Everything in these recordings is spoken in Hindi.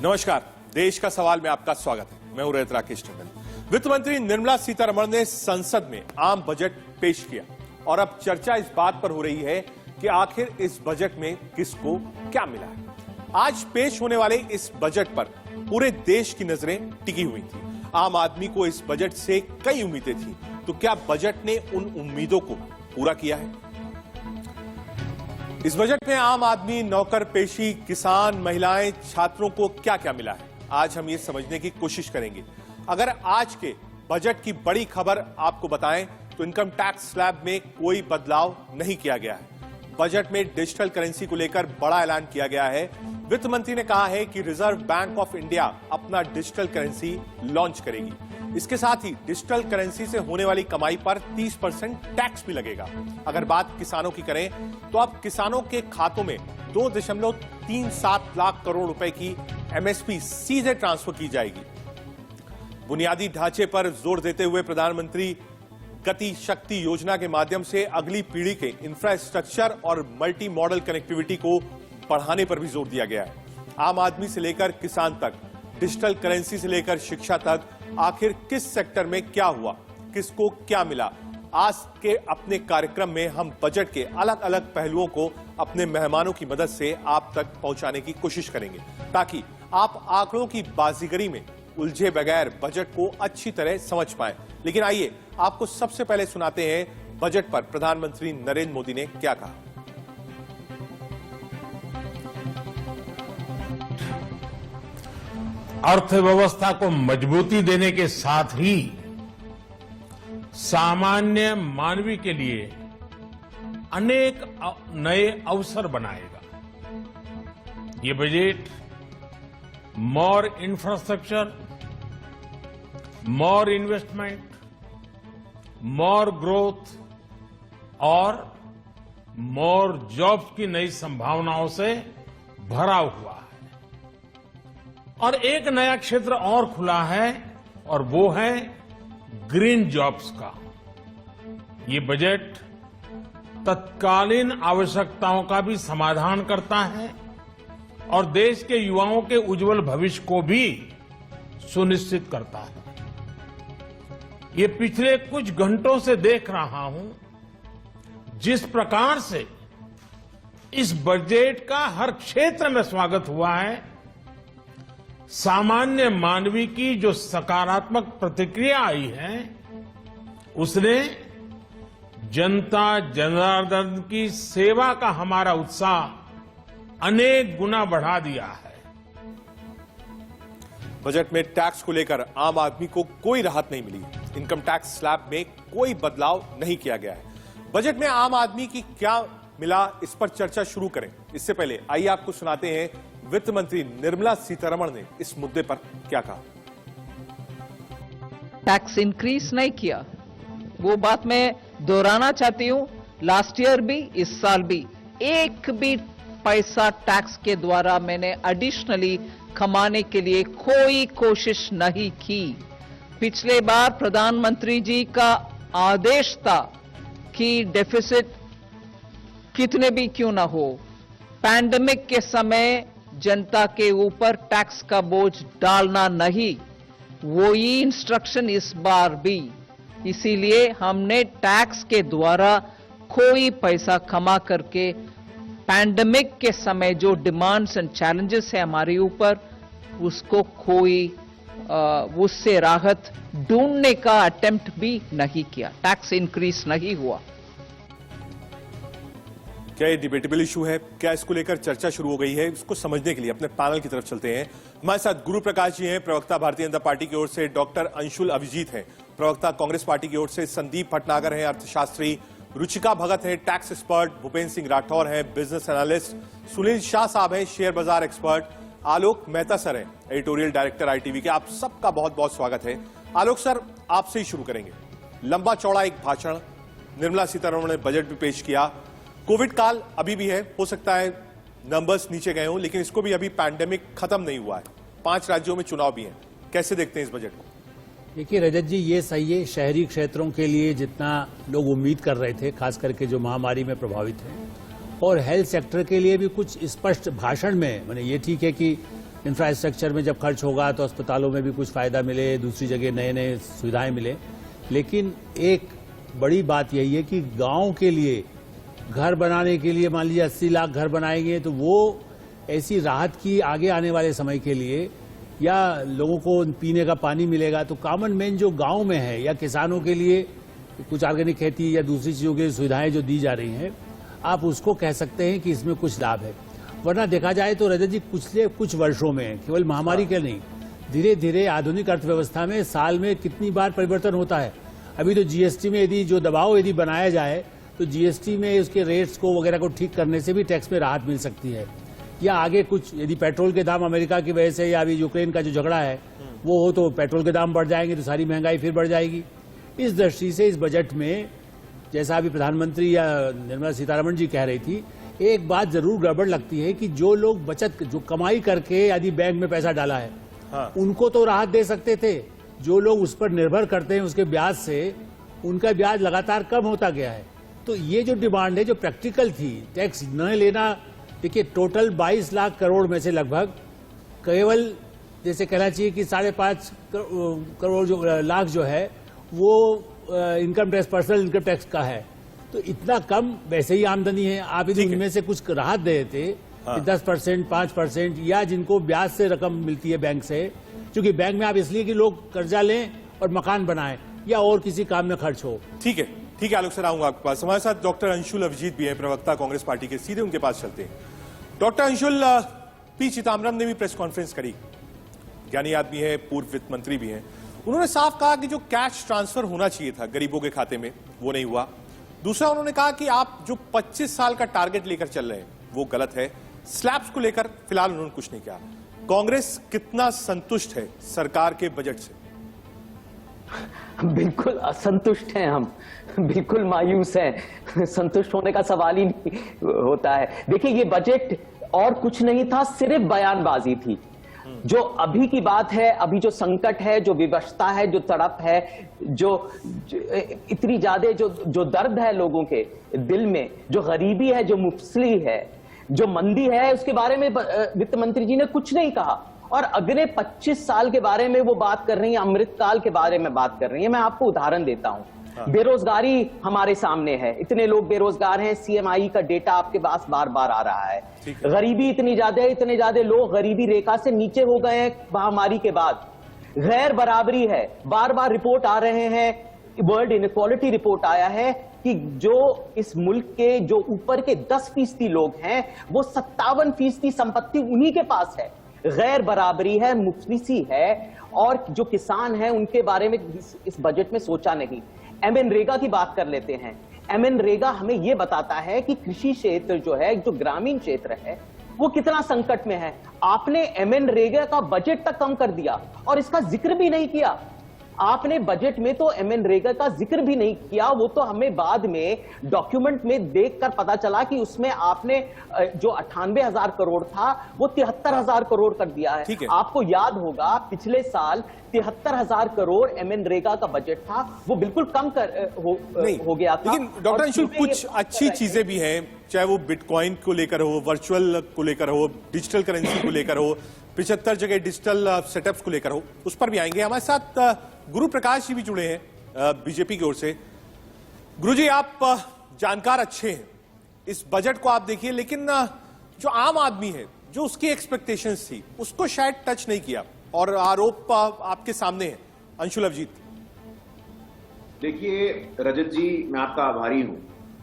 नमस्कार, देश का सवाल में आपका स्वागत है। मैं हूं रोहित राकेश टंडन। वित्त मंत्री निर्मला सीतारमण ने संसद में आम बजट पेश किया और अब चर्चा इस बात पर हो रही है कि आखिर इस बजट में किसको क्या मिला है। आज पेश होने वाले इस बजट पर पूरे देश की नजरें टिकी हुई थी। आम आदमी को इस बजट से कई उम्मीदें थी, तो क्या बजट ने उन उम्मीदों को पूरा किया है? इस बजट में आम आदमी, नौकर पेशी, किसान, महिलाएं, छात्रों को क्या क्या मिला है, आज हम ये समझने की कोशिश करेंगे। अगर आज के बजट की बड़ी खबर आपको बताएं तो इनकम टैक्स स्लैब में कोई बदलाव नहीं किया गया है। बजट में डिजिटल करेंसी को लेकर बड़ा ऐलान किया गया है। वित्त मंत्री ने कहा है कि रिजर्व बैंक ऑफ इंडिया अपना डिजिटल करेंसी लॉन्च करेगी। इसके साथ ही डिजिटल करेंसी से होने वाली कमाई पर 30% टैक्स भी लगेगा। अगर बात किसानों की करें तो अब किसानों के खातों में 2.37 लाख करोड़ रुपए की एमएसपी सीधे ट्रांसफर की जाएगी। बुनियादी ढांचे पर जोर देते हुए प्रधानमंत्री गति शक्ति योजना के माध्यम से अगली पीढ़ी के इंफ्रास्ट्रक्चर और मल्टी मॉडल कनेक्टिविटी को बढ़ाने पर भी जोर दिया गया है। आम आदमी से लेकर किसान तक, डिजिटल करेंसी से लेकर शिक्षा तक, आखिर किस सेक्टर में क्या हुआ, किसको क्या मिला, आज के अपने कार्यक्रम में हम बजट के अलग अलग पहलुओं को अपने मेहमानों की मदद से आप तक पहुंचाने की कोशिश करेंगे, ताकि आप आंकड़ों की बाजीगरी में उलझे बगैर बजट को अच्छी तरह समझ पाएं। लेकिन आइए आपको सबसे पहले सुनाते हैं बजट पर प्रधानमंत्री नरेंद्र मोदी ने क्या कहा। अर्थव्यवस्था को मजबूती देने के साथ ही सामान्य मानवी के लिए अनेक नए अवसर बनाएगा। ये बजट मोर इंफ्रास्ट्रक्चर, मोर इन्वेस्टमेंट, मोर ग्रोथ और मोर जॉब्स की नई संभावनाओं से भरा हुआ है। और एक नया क्षेत्र और खुला है और वो है ग्रीन जॉब्स का। ये बजट तत्कालीन आवश्यकताओं का भी समाधान करता है और देश के युवाओं के उज्जवल भविष्य को भी सुनिश्चित करता है। ये पिछले कुछ घंटों से देख रहा हूं जिस प्रकार से इस बजट का हर क्षेत्र में स्वागत हुआ है। सामान्य मानवी की जो सकारात्मक प्रतिक्रिया आई है, उसने जनता जनार्दन की सेवा का हमारा उत्साह अनेक गुना बढ़ा दिया है। बजट में टैक्स को लेकर आम आदमी को कोई राहत नहीं मिली। इनकम टैक्स स्लैब में कोई बदलाव नहीं किया गया है। बजट में आम आदमी की क्या मिला, इस पर चर्चा शुरू करें। इससे पहले आइए आपको सुनाते हैं वित्त मंत्री निर्मला सीतारमण ने इस मुद्दे पर क्या कहा। टैक्स इंक्रीज नहीं किया, वो बात मैं दोहराना चाहती हूं। लास्ट ईयर भी, इस साल भी एक भी पैसा टैक्स के द्वारा मैंने एडिशनली कमाने के लिए कोई कोशिश नहीं की। पिछले बार प्रधानमंत्री जी का आदेश था कि डेफिसिट कितने भी क्यों ना हो, पैंडेमिक के समय जनता के ऊपर टैक्स का बोझ डालना नहीं, वही इंस्ट्रक्शन इस बार भी। इसीलिए हमने टैक्स के द्वारा कोई पैसा कमा करके पैंडेमिक के समय जो डिमांड्स एंड चैलेंजेस है हमारे ऊपर, उसको कोई उससे राहत ढूंढने का अटेम्प्ट भी नहीं किया। टैक्स इंक्रीज नहीं हुआ। क्या ये डिबेटेबल इशू है? क्या इसको लेकर चर्चा शुरू हो गई है? इसको समझने के लिए अपने पैनल की तरफ चलते हैं। हमारे साथ गुरु प्रकाश जी हैं, प्रवक्ता भारतीय जनता पार्टी की ओर से, डॉक्टर अंशुल अभिजीत हैं, प्रवक्ता कांग्रेस पार्टी की ओर से, संदीप भटनागर हैं, अर्थशास्त्री, रुचिका भगत हैं, टैक्स एक्सपर्ट, भूपेन्द्र सिंह राठौर हैं, बिजनेस एनालिस्ट, सुनील शाह साहब हैं, शेयर बाजार एक्सपर्ट, आलोक मेहता सर हैं, एडिटोरियल डायरेक्टर आईटीवी के। आप सबका बहुत बहुत स्वागत है। आलोक सर, आपसे ही शुरू करेंगे। लंबा चौड़ा एक भाषण, निर्मला सीतारमण ने बजट भी पेश किया। कोविड काल अभी भी है, हो सकता है नंबर्स नीचे गए हों, लेकिन इसको भी अभी पैंडेमिक खत्म नहीं हुआ है। 5 राज्यों में चुनाव भी हैं। कैसे देखते हैं इस बजट को? देखिए रजत जी, ये सही है, शहरी क्षेत्रों के लिए जितना लोग उम्मीद कर रहे थे, खास करके जो महामारी में प्रभावित हैं, और हेल्थ सेक्टर के लिए भी कुछ स्पष्ट भाषण में, माने ये ठीक है कि इंफ्रास्ट्रक्चर में जब खर्च होगा तो अस्पतालों में भी कुछ फायदा मिले, दूसरी जगह नए नए सुविधाएं मिले। लेकिन एक बड़ी बात यही है कि गांव के लिए घर बनाने के लिए मान लीजिए 80 लाख घर बनाएंगे तो वो ऐसी राहत की आगे आने वाले समय के लिए, या लोगों को पीने का पानी मिलेगा, तो कॉमन मैन जो गांव में है या किसानों के लिए कुछ ऑर्गेनिक खेती या दूसरी चीजों की सुविधाएं जो दी जा रही हैं, आप उसको कह सकते हैं कि इसमें कुछ लाभ है। वरना देखा जाए तो रजत जी पिछले कुछ वर्षों में, केवल महामारी के नहीं, धीरे धीरे आधुनिक अर्थव्यवस्था में साल में कितनी बार परिवर्तन होता है। अभी तो जीएसटी में यदि जो दबाव यदि बनाया जाए तो जीएसटी में उसके रेट्स को वगैरह को ठीक करने से भी टैक्स में राहत मिल सकती है। या आगे कुछ यदि पेट्रोल के दाम अमेरिका की वजह से या अभी यूक्रेन का जो झगड़ा है वो हो तो पेट्रोल के दाम बढ़ जाएंगे तो सारी महंगाई फिर बढ़ जाएगी। इस दृष्टि से इस बजट में, जैसा अभी प्रधानमंत्री या निर्मला सीतारमण जी कह रही थी, एक बात जरूर गड़बड़ लगती है कि जो लोग बचत, जो कमाई करके यदि बैंक में पैसा डाला है, हाँ, उनको तो राहत दे सकते थे। जो लोग उस पर निर्भर करते हैं उसके ब्याज से, उनका ब्याज लगातार कम होता गया है। तो ये जो डिमांड है जो प्रैक्टिकल थी, टैक्स न लेना, देखिए टोटल 22 लाख करोड़ में से लगभग केवल जैसे कहना चाहिए कि 5.5 करोड़ जो लाख जो है वो income tax, personal income tax का है। तो इतना कम वैसे ही आमदनी है, आप यदि उनमें से कुछ राहत दे देते, हाँ, 10%, 5%, या जिनको ब्याज से रकम मिलती है बैंक से, क्योंकि बैंक में आप इसलिए कि लोग कर्जा लें और मकान बनाएं या और किसी काम में खर्च हो। ठीक है, ठीक है आलोक सर, आऊंगा आपके पास। हमारे साथ डॉक्टर अंशुल अभिजीत भी हैं, प्रवक्ता कांग्रेस पार्टी के, सीधे उनके पास चलते हैं। डॉक्टर अंशुल, पी चिदम्बरम ने भी प्रेस कॉन्फ्रेंस करी, ज्ञानी आदमी है, पूर्व वित्त मंत्री भी हैं। उन्होंने साफ कहा कि जो कैश ट्रांसफर होना चाहिए था गरीबों के खाते में वो नहीं हुआ। दूसरा, उन्होंने कहा कि आप जो 25 साल का टारगेट लेकर चल रहे हैं वो गलत है। स्लैब्स को लेकर फिलहाल उन्होंने कुछ नहीं कहा। कांग्रेस कितना संतुष्ट है सरकार के बजट से? बिल्कुल असंतुष्ट हैं हम, बिल्कुल मायूस हैं। संतुष्ट होने का सवाल ही नहीं होता है। देखिए, ये बजट और कुछ नहीं था, सिर्फ बयानबाजी थी। जो अभी की बात है, अभी जो संकट है, जो विवशता है, जो तड़प है, जो इतनी ज्यादा जो दर्द है लोगों के दिल में, जो गरीबी है, जो मुफसली है, जो मंदी है, उसके बारे में वित्त मंत्री जी ने कुछ नहीं कहा। और अगले 25 साल के बारे में वो बात कर रही है, अमृतकाल के बारे में बात कर रही है। मैं आपको उदाहरण देता हूं। बेरोजगारी हमारे सामने है, इतने लोग बेरोजगार हैं, सीएमआई का डेटा आपके पास बार बार आ रहा है। गरीबी इतने ज्यादा लोग गरीबी रेखा से नीचे हो गए हैं महामारी के बाद। गैर बराबरी है, बार बार रिपोर्ट आ रहे हैं, वर्ल्ड इनइक्वालिटी रिपोर्ट आया है कि जो इस मुल्क के जो ऊपर के 10% लोग हैं वो 57% संपत्ति उन्हीं के पास है। गैर बराबरी है, मुफलिसी है, और जो किसान हैं उनके बारे में इस बजट में सोचा नहीं। मनरेगा की बात कर लेते हैं। मनरेगा हमें यह बताता है कि कृषि क्षेत्र जो है, जो ग्रामीण क्षेत्र है, वो कितना संकट में है। आपने मनरेगा का बजट तक कम कर दिया और इसका जिक्र भी नहीं किया। आपने बजट में तो मनरेगा का जिक्र भी नहीं किया। वो तो हमें बाद में डॉक्यूमेंट में देखकर पता चला कि उसमें आपने जो 98,000 करोड़ था वो 73,000 करोड़ कर दिया है। आपको याद होगा पिछले साल 73,000 करोड़ मनरेगा का बजट था, वो बिल्कुल कम हो गया था। लेकिन डॉक्टर अंशुल, कुछ अच्छी चीजें भी हैं, चाहे वो बिटकॉइन को लेकर हो, वर्चुअल को लेकर हो, डिजिटल करेंसी को लेकर हो, 75 जगह डिजिटल सेटअप्स को लेकर हो, उस पर भी आएंगे। हमारे साथ गुरु प्रकाश जी भी जुड़े हैं बीजेपी की ओर से। गुरु जी, आप जानकार अच्छे हैं, इस बजट को आप देखिए, लेकिन जो आम आदमी है, जो उसकी एक्सपेक्टेशंस थी, उसको शायद टच नहीं किया, और आरोप आपके सामने है। अंशुल अभिजीत। देखिए रजत जी, मैं आपका आभारी हूं,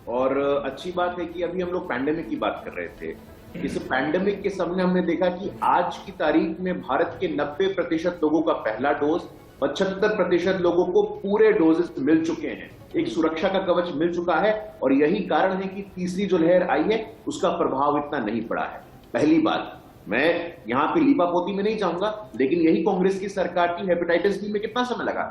और अच्छी बात है कि अभी हम लोग पैंडेमिक की बात कर रहे थे। इस पैंडेमिक के सामने हमने देखा कि आज की तारीख में भारत के 90% लोगों का पहला डोज, 75% लोगों को पूरे डोजेस मिल चुके हैं। एक सुरक्षा का कवच मिल चुका है, और यही कारण है कि तीसरी जो लहर आई है उसका प्रभाव इतना नहीं पड़ा है। पहली बात, मैं यहां पे लीपापोती में नहीं जाऊंगा, लेकिन यही कांग्रेस की सरकार की हेपेटाइटिस बी में कितना समय लगा,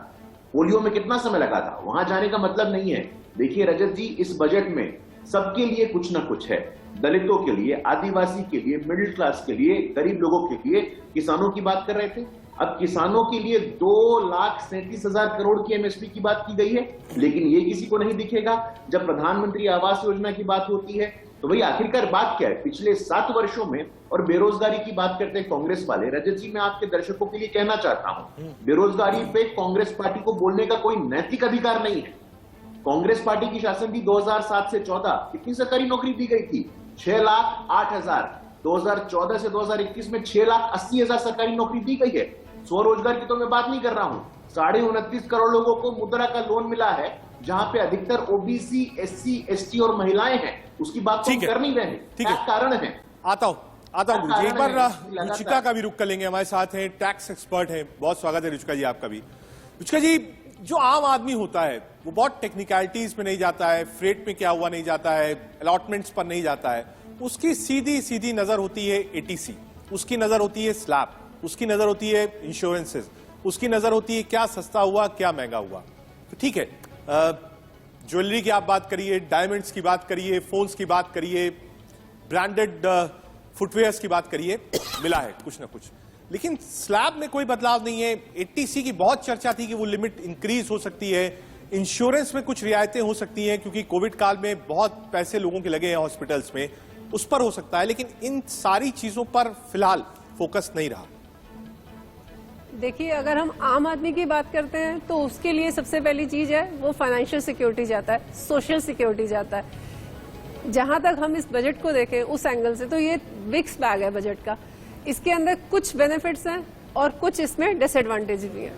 पोलियो में कितना समय लगा था, वहां जाने का मतलब नहीं है। देखिए रजत जी, इस बजट में सबके लिए कुछ ना कुछ है। दलितों के लिए, आदिवासी के लिए, मिडिल क्लास के लिए, गरीब लोगों के लिए, किसानों की बात कर रहे थे। अब किसानों के लिए 2,37,000 करोड़ की एमएसपी की बात की गई है, लेकिन ये किसी को नहीं दिखेगा। जब प्रधानमंत्री आवास योजना की बात होती है, तो भाई आखिरकार बात क्या है पिछले 7 वर्षों में? और बेरोजगारी की बात करते हैं कांग्रेस वाले। रजत जी, मैं आपके दर्शकों के लिए कहना चाहता हूं, बेरोजगारी पे कांग्रेस पार्टी को बोलने का कोई नैतिक अधिकार नहीं है। कांग्रेस पार्टी की शासन थी 2007 से 14, कितनी सरकारी नौकरी दी गई थी? 6,08,000। 2014 से 2021 में 6,80,000 सरकारी नौकरी दी गई है। स्वरोजगार की तो मैं बात नहीं कर रहा हूं। 29.5 करोड़ लोगों को मुद्रा का लोन मिला है, जहां पे अधिकतर ओबीसी, एससी, एसटी और महिलाएं हैं। उसकी बात तो हम कर नहीं रहे हैं। क्या कारण है? आता हूं गुरुजी। एक बार रुचिका का भी रुख कर लेंगे, हमारे साथ हैं, टैक्स एक्सपर्ट हैं। बहुत स्वागत है रुचिका जी आपका भी। रुचिका जी, जो आम आदमी होता है वो बहुत टेक्निकलिटीज में नहीं जाता है, फ्रेट में क्या हुआ नहीं जाता है, अलॉटमेंट्स पर नहीं जाता है। उसकी सीधी सीधी नजर होती है एटीसी, उसकी नजर होती है स्लैब, उसकी नजर होती है इंश्योरेंसेस, उसकी नजर होती है क्या सस्ता हुआ क्या महंगा हुआ। तो ठीक है, ज्वेलरी की आप बात करिए, डायमंड्स की बात करिए, फोन्स की बात करिए, ब्रांडेड फुटवेयर्स की बात करिए, मिला है कुछ ना कुछ। लेकिन स्लैब में कोई बदलाव नहीं है। एटीसी की बहुत चर्चा थी कि वो लिमिट इंक्रीज हो सकती है, इंश्योरेंस में कुछ रियायतें हो सकती हैं क्योंकि कोविड काल में बहुत पैसे लोगों के लगे हैं हॉस्पिटल्स में, उस पर हो सकता है। लेकिन इन सारी चीजों पर फिलहाल फोकस नहीं रहा। देखिए, अगर हम आम आदमी की बात करते हैं तो उसके लिए सबसे पहली चीज है वो फाइनेंशियल सिक्योरिटी जाता है, सोशल सिक्योरिटी जाता है। जहां तक हम इस बजट को देखें उस एंगल से तो ये मिक्स बैग है बजट का। इसके अंदर कुछ बेनिफिट्स हैं और कुछ इसमें डिसएडवांटेज भी हैं।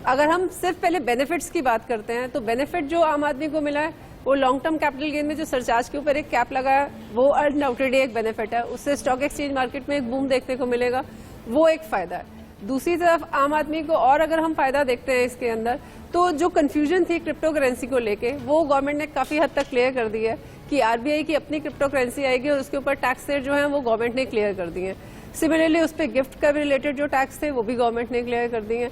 अगर हम सिर्फ पहले बेनिफिट्स की बात करते हैं तो बेनिफिट जो आम आदमी को मिला है वो लॉन्ग टर्म कैपिटल गेन में जो सरचार्ज के ऊपर एक कैप लगा है वो अनडाउटेडली एक बेनिफिट है। उससे स्टॉक एक्सचेंज मार्केट में एक बूम देखने को मिलेगा, वो एक फायदा है। दूसरी तरफ आम आदमी को और अगर हम फायदा देखते हैं इसके अंदर तो जो कंफ्यूजन थी क्रिप्टो करेंसी को लेके वो गवर्नमेंट ने काफी हद तक क्लियर कर दी है कि आरबीआई की अपनी क्रिप्टो करेंसी आएगी और उसके ऊपर टैक्स रेट जो है वो गवर्नमेंट ने क्लियर कर दिए हैं। सिमिलरली उस पर गिफ्ट का भी रिलेटेड जो टैक्स थे वो भी गवर्नमेंट ने क्लियर कर दिए हैं।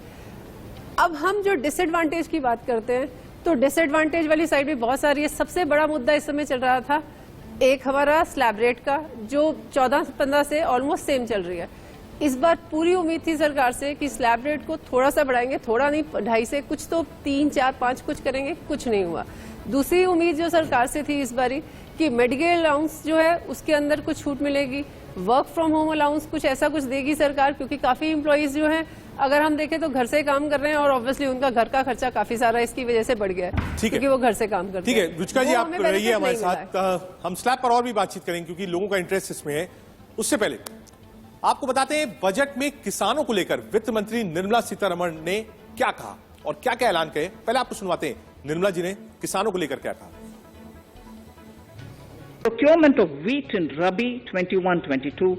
अब हम जो डिसएडवांटेज की बात करते हैं तो डिसएडवांटेज वाली साइड भी बहुत सारी है। सबसे बड़ा मुद्दा इस समय चल रहा था एक हमारा स्लैब रेट का जो 14-15 से ऑलमोस्ट सेम चल रही है। इस बार पूरी उम्मीद थी सरकार से कि स्लैब रेट को थोड़ा सा बढ़ाएंगे, थोड़ा नहीं 2.5 से कुछ तो 3, 4, 5 कुछ करेंगे, कुछ नहीं हुआ। दूसरी उम्मीद जो सरकार से थी इस बारी कि मेडिकल अलाउंस जो है उसके अंदर कुछ छूट मिलेगी, वर्क फ्रॉम होम अलाउंस कुछ ऐसा कुछ देगी सरकार, क्योंकि काफी एम्प्लॉइज जो हैं अगर हम देखें तो घर से काम कर रहे हैं और ऑब्वियसली उनका घर का खर्चा काफी सारा इसकी वजह से बढ़ गया है क्योंकि वो घर से काम करते हैं। ठीक है रुचिका जी, आप रहिए हमारे साथ, हम स्लैब पर और भी बातचीत करेंगे क्योंकि लोगों का इंटरेस्ट इसमें है। उससे पहले आपको बताते हैं बजट में किसानों को लेकर वित्त मंत्री निर्मला सीतारमण ने क्या कहा और क्या क्या ऐलान किए। पहले आपको सुनवाते हैं निर्मला जी ने किसानों को लेकर क्या कहा। Procurement of wheat in Rabi 21-22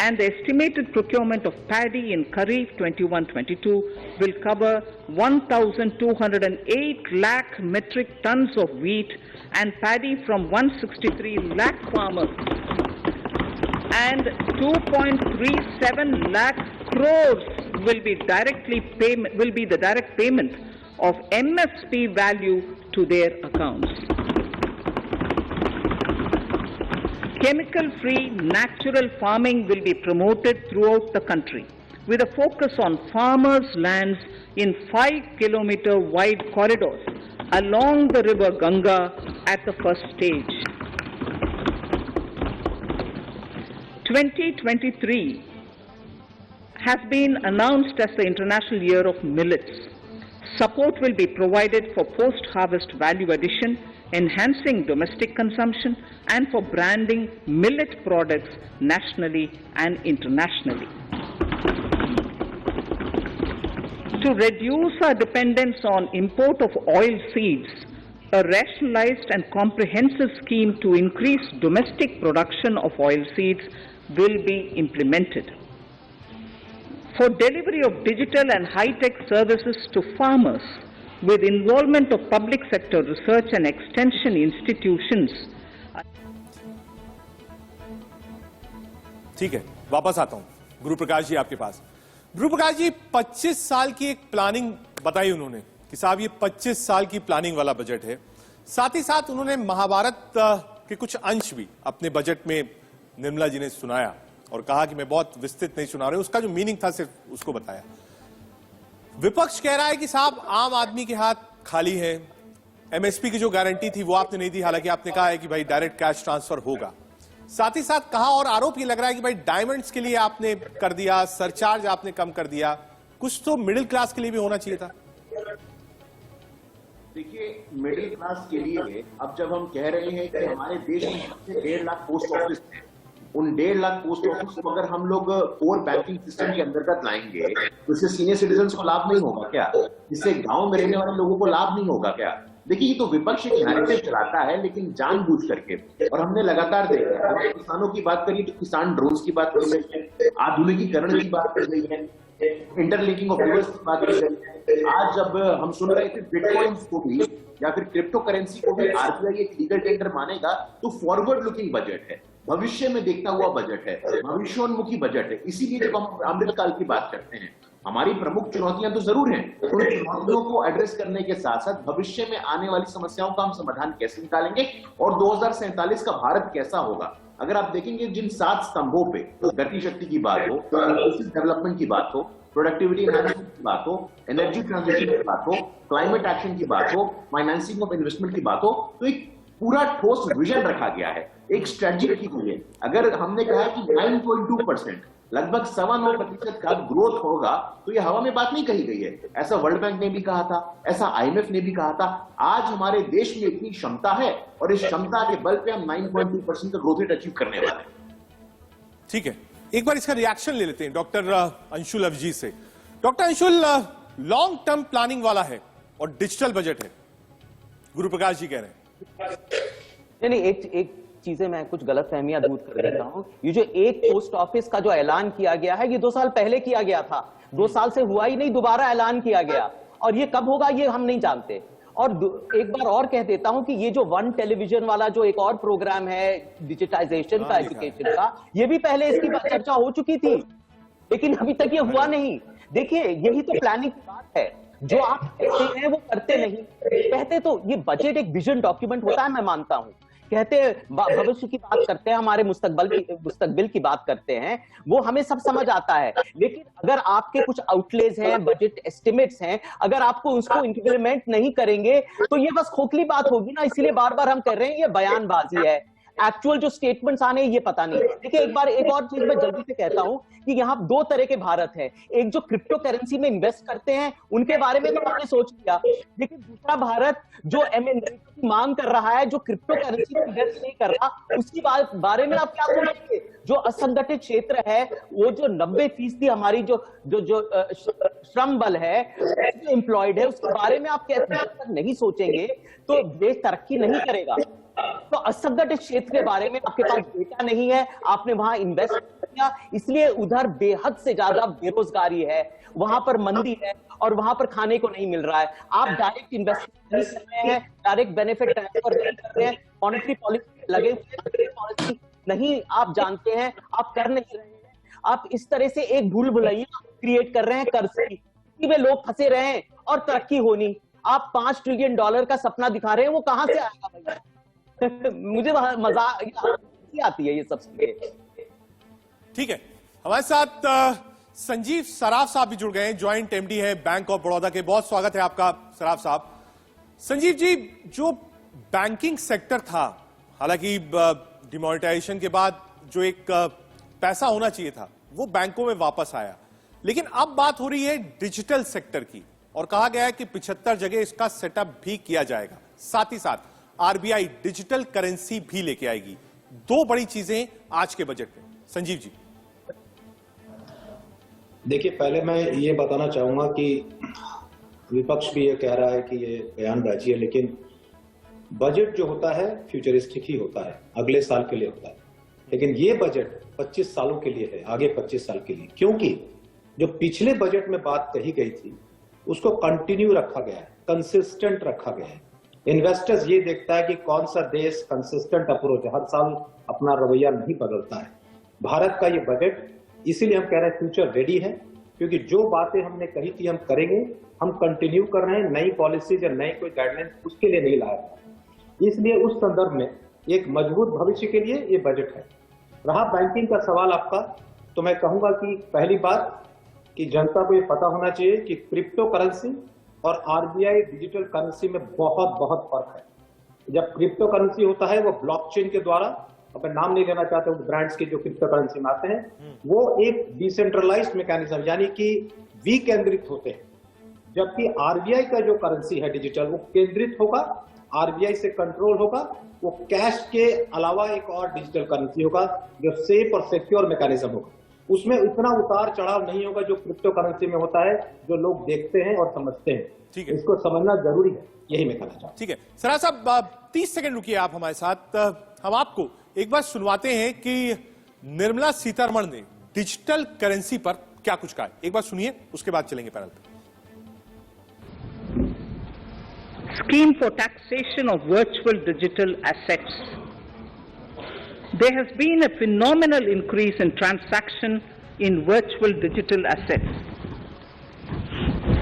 and the estimated procurement of paddy in Kharif 21-22 will cover 1,208 lakh metric tons of wheat and paddy from 163 lakh farmers and 2.37 lakh crores will be the direct payment of MSP value to their accounts. Chemical-free natural farming will be promoted throughout the country with a focus on farmers' lands in 5-kilometer wide corridors along the river Ganga at the first stage. 2023 has been announced as the International Year of Millets. Support will be provided for post-harvest value addition, enhancing domestic consumption, and for branding millet products nationally and internationally. To reduce our dependence on import of oil seeds, a rationalized and comprehensive scheme to increase domestic production of oil seeds will be implemented. For delivery of digital and high-tech services to farmers, with involvement of public sector research and extension institutions. ठीक है, वापस आता हूं गुरु प्रकाश जी आपके पास। गुरु प्रकाश जी, 25 साल की एक प्लानिंग बताई उन्होंने कि साहब ये 25 साल की प्लानिंग वाला बजट है। साथ ही साथ उन्होंने महाभारत के कुछ अंश भी अपने बजट में निर्मला जी ने सुनाया और कहा कि मैं बहुत विस्तृत नहीं सुना रही, उसका जो मीनिंग था सिर्फ उसको बताया। विपक्ष कह रहा है कि साहब आम आदमी के हाथ खाली है, एमएसपी की जो गारंटी थी वो आपने नहीं दी, हालांकि आपने कहा है कि भाई डायरेक्ट कैश ट्रांसफर होगा। साथ ही साथ कहा और आरोप ये लग रहा है कि भाई डायमंड्स के लिए आपने कर दिया, सरचार्ज आपने कम कर दिया, कुछ तो मिडिल क्लास के लिए भी होना चाहिए था। देखिए, मिडिल क्लास के लिए अब जब हम कह रहे हैं कि हमारे देश में 1.5 लाख पोस्ट ऑफिस है, उन 1.5 लाख पोस्ट ऑफिस को अगर हम लोग कोर बैंकिंग सिस्टम के अंतर्गत लाएंगे तो इससे सीनियर सिटीजन को लाभ नहीं होगा क्या? इससे गांव में रहने वाले लोगों को लाभ नहीं होगा क्या? देखिए, ये तो विपक्ष एक नैरेटिव चलाता है, लेकिन जानबूझ करके। और हमने लगातार देखा है, किसानों की बात करिए तो किसान ड्रोन्स की बात कर रही है, आधुनिकीकरण की बात कर रही है, इंटरलिंकिंग ऑफ रिवर्स की बात कर रही है। आज जब हम सुन रहे थे बिटकॉइंस को भी या फिर क्रिप्टो करेंसी को भी आरबीआई एक लीगल टेंडर मानेगा, तो फॉरवर्ड लुकिंग बजट है, भविष्य में देखता हुआ बजट है, भविष्योन्मुखी बजट है। इसीलिए जब हम अमृतकाल की बात करते हैं, हमारी प्रमुख चुनौतियां तो जरूर हैं, उन चुनौतियों को एड्रेस करने के साथ साथ भविष्य में आने वाली समस्याओं का हम समाधान कैसे निकालेंगे और 2047 का भारत कैसा होगा। अगर आप देखेंगे जिन 7 स्तंभों पे, गति शक्ति की बात हो, डेवलपमेंट की बात हो, प्रोडक्टिविटी एनहांसमेंट की बात हो, एनर्जी ट्रांजिशन की बात हो, क्लाइमेट एक्शन की बात हो, फाइनेंसिंग ऑफ इन्वेस्टमेंट की बात हो, तो एक पूरा ठोस विजन रखा गया है, एक स्ट्रेटजी रखी हुई है। अगर हमने कहा है कि 9.2% लगभग 9.25% का ग्रोथ होगा, तो ये हवा में बात नहीं कही गई है। ऐसा वर्ल्ड बैंक ने भी कहा था, ऐसा IMF ने भी कहा था। आज हमारे देश में इतनी क्षमता है और इस क्षमता के बल पे हम 9.2% का ग्रोथ रेट अचीव करने वाले हैं। ठीक है, एक बार इसका रिएक्शन ले लेते हैं डॉक्टर अंशुल अवजी से। Doctor Anshul, long term planning वाला है और डिजिटल बजट है, गुरु प्रकाश जी कह रहे हैं। नहीं, एक चीजें मैं कुछ गलत फहमियां दूर कर देता हूं। ये जो एक पोस्ट ऑफिस का जो ऐलान किया गया है, ये 2 साल पहले किया गया था, 2 साल से हुआ ही नहीं, दोबारा ऐलान किया गया, और ये कब होगा ये हम नहीं जानते। और एक बार और कह देता हूं कि ये जो वन टेलीविजन वाला जो एक और प्रोग्राम है डिजिटाइजेशन का, एजुकेशन का, ये भी पहले इसकी चर्चा हो चुकी थी, लेकिन अभी तक ये हुआ नहीं। देखिए, यही तो प्लानिंग की बात है, जो आप कहते हैं वो करते नहीं। कहते तो ये बजट एक विजन डॉक्यूमेंट होता है, मैं मानता हूं, कहते भविष्य की बात करते हैं, हमारे मुस्तकबिल की बात करते हैं, वो हमें सब समझ आता है। लेकिन अगर आपके कुछ आउटलेज हैं, बजट एस्टिमेट्स हैं, अगर आपको उसको इंप्लीमेंट नहीं करेंगे तो ये बस खोखली बात होगी ना। इसलिए बार बार हम कह रहे हैं ये बयानबाजी है, एक्चुअल जो स्टेटमेंट्स आने ये पता नहीं। देखिए, एक और चीज मैं जल्दी से कहता हूं कि यहाँ 2 तरह के भारत है। एक जो क्रिप्टो करेंसी में इन्वेस्ट करते हैं, उनके बारे में तो आपने सोच लिया, लेकिन दूसरा भारत जो M&A की मांग कर रहा है, जो क्रिप्टो करेंसी में इन्वेस्ट नहीं कर रहा, उसकी बारे में आप क्या सोचेंगे? जो असंगठित क्षेत्र है, वो जो 90% हमारी जो श्रम बल है, जो एम्प्लॉयड है, उसके बारे में आप कैसे नहीं सोचेंगे तो देश तरक्की नहीं करेगा। तो असंगठित क्षेत्र के बारे में आपके पास डेटा नहीं है, आपने वहां इन्वेस्ट किया, इसलिए उधर बेहद से ज्यादा बेरोजगारी है, वहां पर मंदी है और वहां पर खाने को नहीं मिल रहा है। आप डायरेक्ट इन्वेस्टमेंट नहीं कर रहे हैं, डायरेक्ट बेनिफिट ट्रांसफर नहीं कर रहे हैं, मॉनेटरी पॉलिसी लगे हुए पॉलिसी नहीं आप जानते हैं, आप कर नहीं रहे हैं। आप इस तरह से एक भूल भुलैया क्रिएट कर रहे हैं कर्ज की, इसी में लोग फंसे रहे हैं और तरक्की होनी। आप $5 ट्रिलियन का सपना दिखा रहे हैं, वो कहां से आएगा भैया? मुझे मजाक आती है ये सब। ठीक है, हमारे साथ संजीव सराफ साहब भी जुड़ गए हैं, ज्वाइंट MD है बैंक ऑफ बड़ौदा के। बहुत स्वागत है आपका सराफ साहब। संजीव जी, जो बैंकिंग सेक्टर था, हालांकि डिमोनेटाइजेशन के बाद जो एक पैसा होना चाहिए था वो बैंकों में वापस आया, लेकिन अब बात हो रही है डिजिटल सेक्टर की और कहा गया है कि 75 जगह इसका सेटअप भी किया जाएगा। साथ ही साथ RBI डिजिटल करेंसी भी लेके आएगी। 2 बड़ी चीजें आज के बजट में। संजीव जी, देखिए, पहले मैं ये बताना चाहूंगा कि विपक्ष भी ये कह रहा है कि ये बयानबाजी है, लेकिन बजट जो होता है फ्यूचरिस्टिक ही होता है, अगले साल के लिए होता है। लेकिन ये बजट 25 सालों के लिए है, आगे 25 साल के लिए, क्योंकि जो पिछले बजट में बात कही गई थी उसको कंटिन्यू रखा गया है, कंसिस्टेंट रखा गया है। इन्वेस्टर्स ये देखता है कि कौन सा देश कंसिस्टेंट अप्रोच है, हर साल अपना रवैया नहीं बदलता है। भारत का ये बजट, इसीलिए हम कह रहे हैं फ्यूचर रेडी है, क्योंकि जो बातें हमने कही थी हम करेंगे, हम कंटिन्यू कर रहे हैं। नई पॉलिसीज या नई कोई गाइडलाइंस उसके लिए नहीं लाया था। इसलिए उस संदर्भ में एक मजबूत भविष्य के लिए ये बजट है। रहा बैंकिंग का सवाल आपका, तो मैं कहूंगा कि पहली बात कि जनता को ये पता होना चाहिए कि क्रिप्टो करेंसी और RBI डिजिटल करेंसी में बहुत फर्क है। जब क्रिप्टो करेंसी होता है वो ब्लॉकचेन के द्वारा मैं नाम नहीं लेना चाहता हूँ ब्रांड्स के जो क्रिप्टो करेंसी में आते हैं, वो एक डिसेंट्रलाइज्ड मैकेनिज्म यानी कि विकेंद्रित होते हैं, जबकि आरबीआई का जो करेंसी है डिजिटल वो केंद्रित होगा, आरबीआई से कंट्रोल होगा, वो कैश के अलावा एक और डिजिटल करेंसी होगा जो सेफ और सिक्योर मैकेनिज्म होगा। उसमें इतना उतार चढ़ाव नहीं होगा जो क्रिप्टो करेंसी में होता है, जो लोग देखते हैं और समझते हैं। ठीक है, इसको समझना जरूरी है, यही मैं कहना चाहता हूं। ठीक है सराफ साहब, 30 सेकंड रुकिए आप हमारे साथ। हम आपको एक बार सुनवाते हैं कि निर्मला सीतारमण ने डिजिटल करेंसी पर क्या कुछ कहा है। एक बार सुनिए, उसके बाद चलेंगे पैनल पर। Scheme for taxation of virtual digital assets. There has been a phenomenal increase in transaction in virtual digital assets.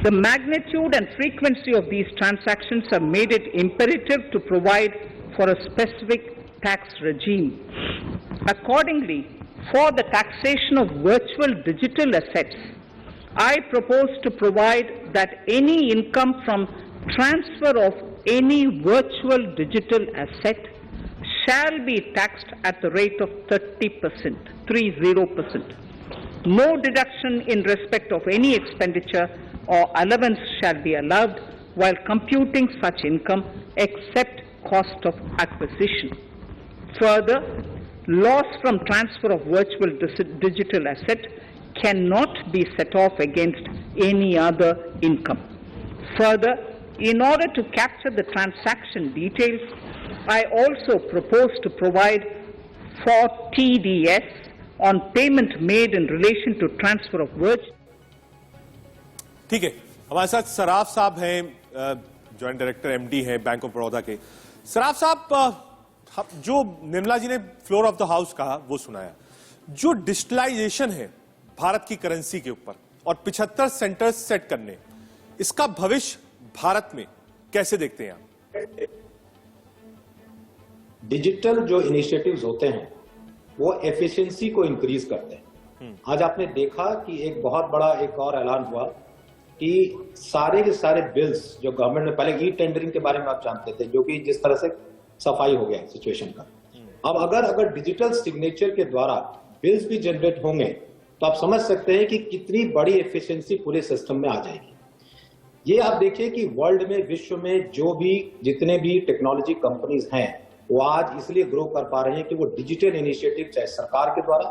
The magnitude and frequency of these transactions have made it imperative to provide for a specific tax regime. Accordingly, for the taxation of virtual digital assets, I propose to provide that any income from transfer of any virtual digital asset shall be taxed at the rate of 30%, 30%. No deduction in respect of any expenditure or allowance shall be allowed while computing such income except cost of acquisition. Further, loss from transfer of virtual digital asset cannot be set off against any other income. Further, in order to capture the transaction details, I also propose to provide for TDS on payment made in relation to transfer of virtual. ठीक है, हमारे साथ सराफ साहब हैं, जॉइंट डायरेक्टर एमडी हैं बैंक ऑफ बड़ौदा के। सराफ साहब, जो निर्मला जी ने फ्लोर ऑफ द हाउस कहा वो सुनाया, जो डिजिटलाइजेशन है भारत की करेंसी के ऊपर और 75 सेंटर्स सेट करने, इसका भविष्य भारत में कैसे देखते हैं आप? डिजिटल जो इनिशिएटिव्स होते हैं वो एफिशिएंसी को इंक्रीज करते हैं। आज आपने देखा कि एक बहुत बड़ा एक और ऐलान हुआ कि सारे के सारे बिल्स जो गवर्नमेंट ने, पहले ई टेंडरिंग के बारे में आप जानते थे, जो कि जिस तरह से सफाई हो गया सिचुएशन का, अब अगर डिजिटल सिग्नेचर के द्वारा बिल्स भी जनरेट होंगे तो आप समझ सकते हैं कि कितनी बड़ी एफिशिएंसी पूरे सिस्टम में आ जाएगी। ये आप देखिए कि वर्ल्ड में, विश्व में जो भी जितने भी टेक्नोलॉजी कंपनीज हैं वो आज इसलिए ग्रो कर पा रहे हैं कि वो डिजिटल इनिशिएटिव, चाहे सरकार के द्वारा,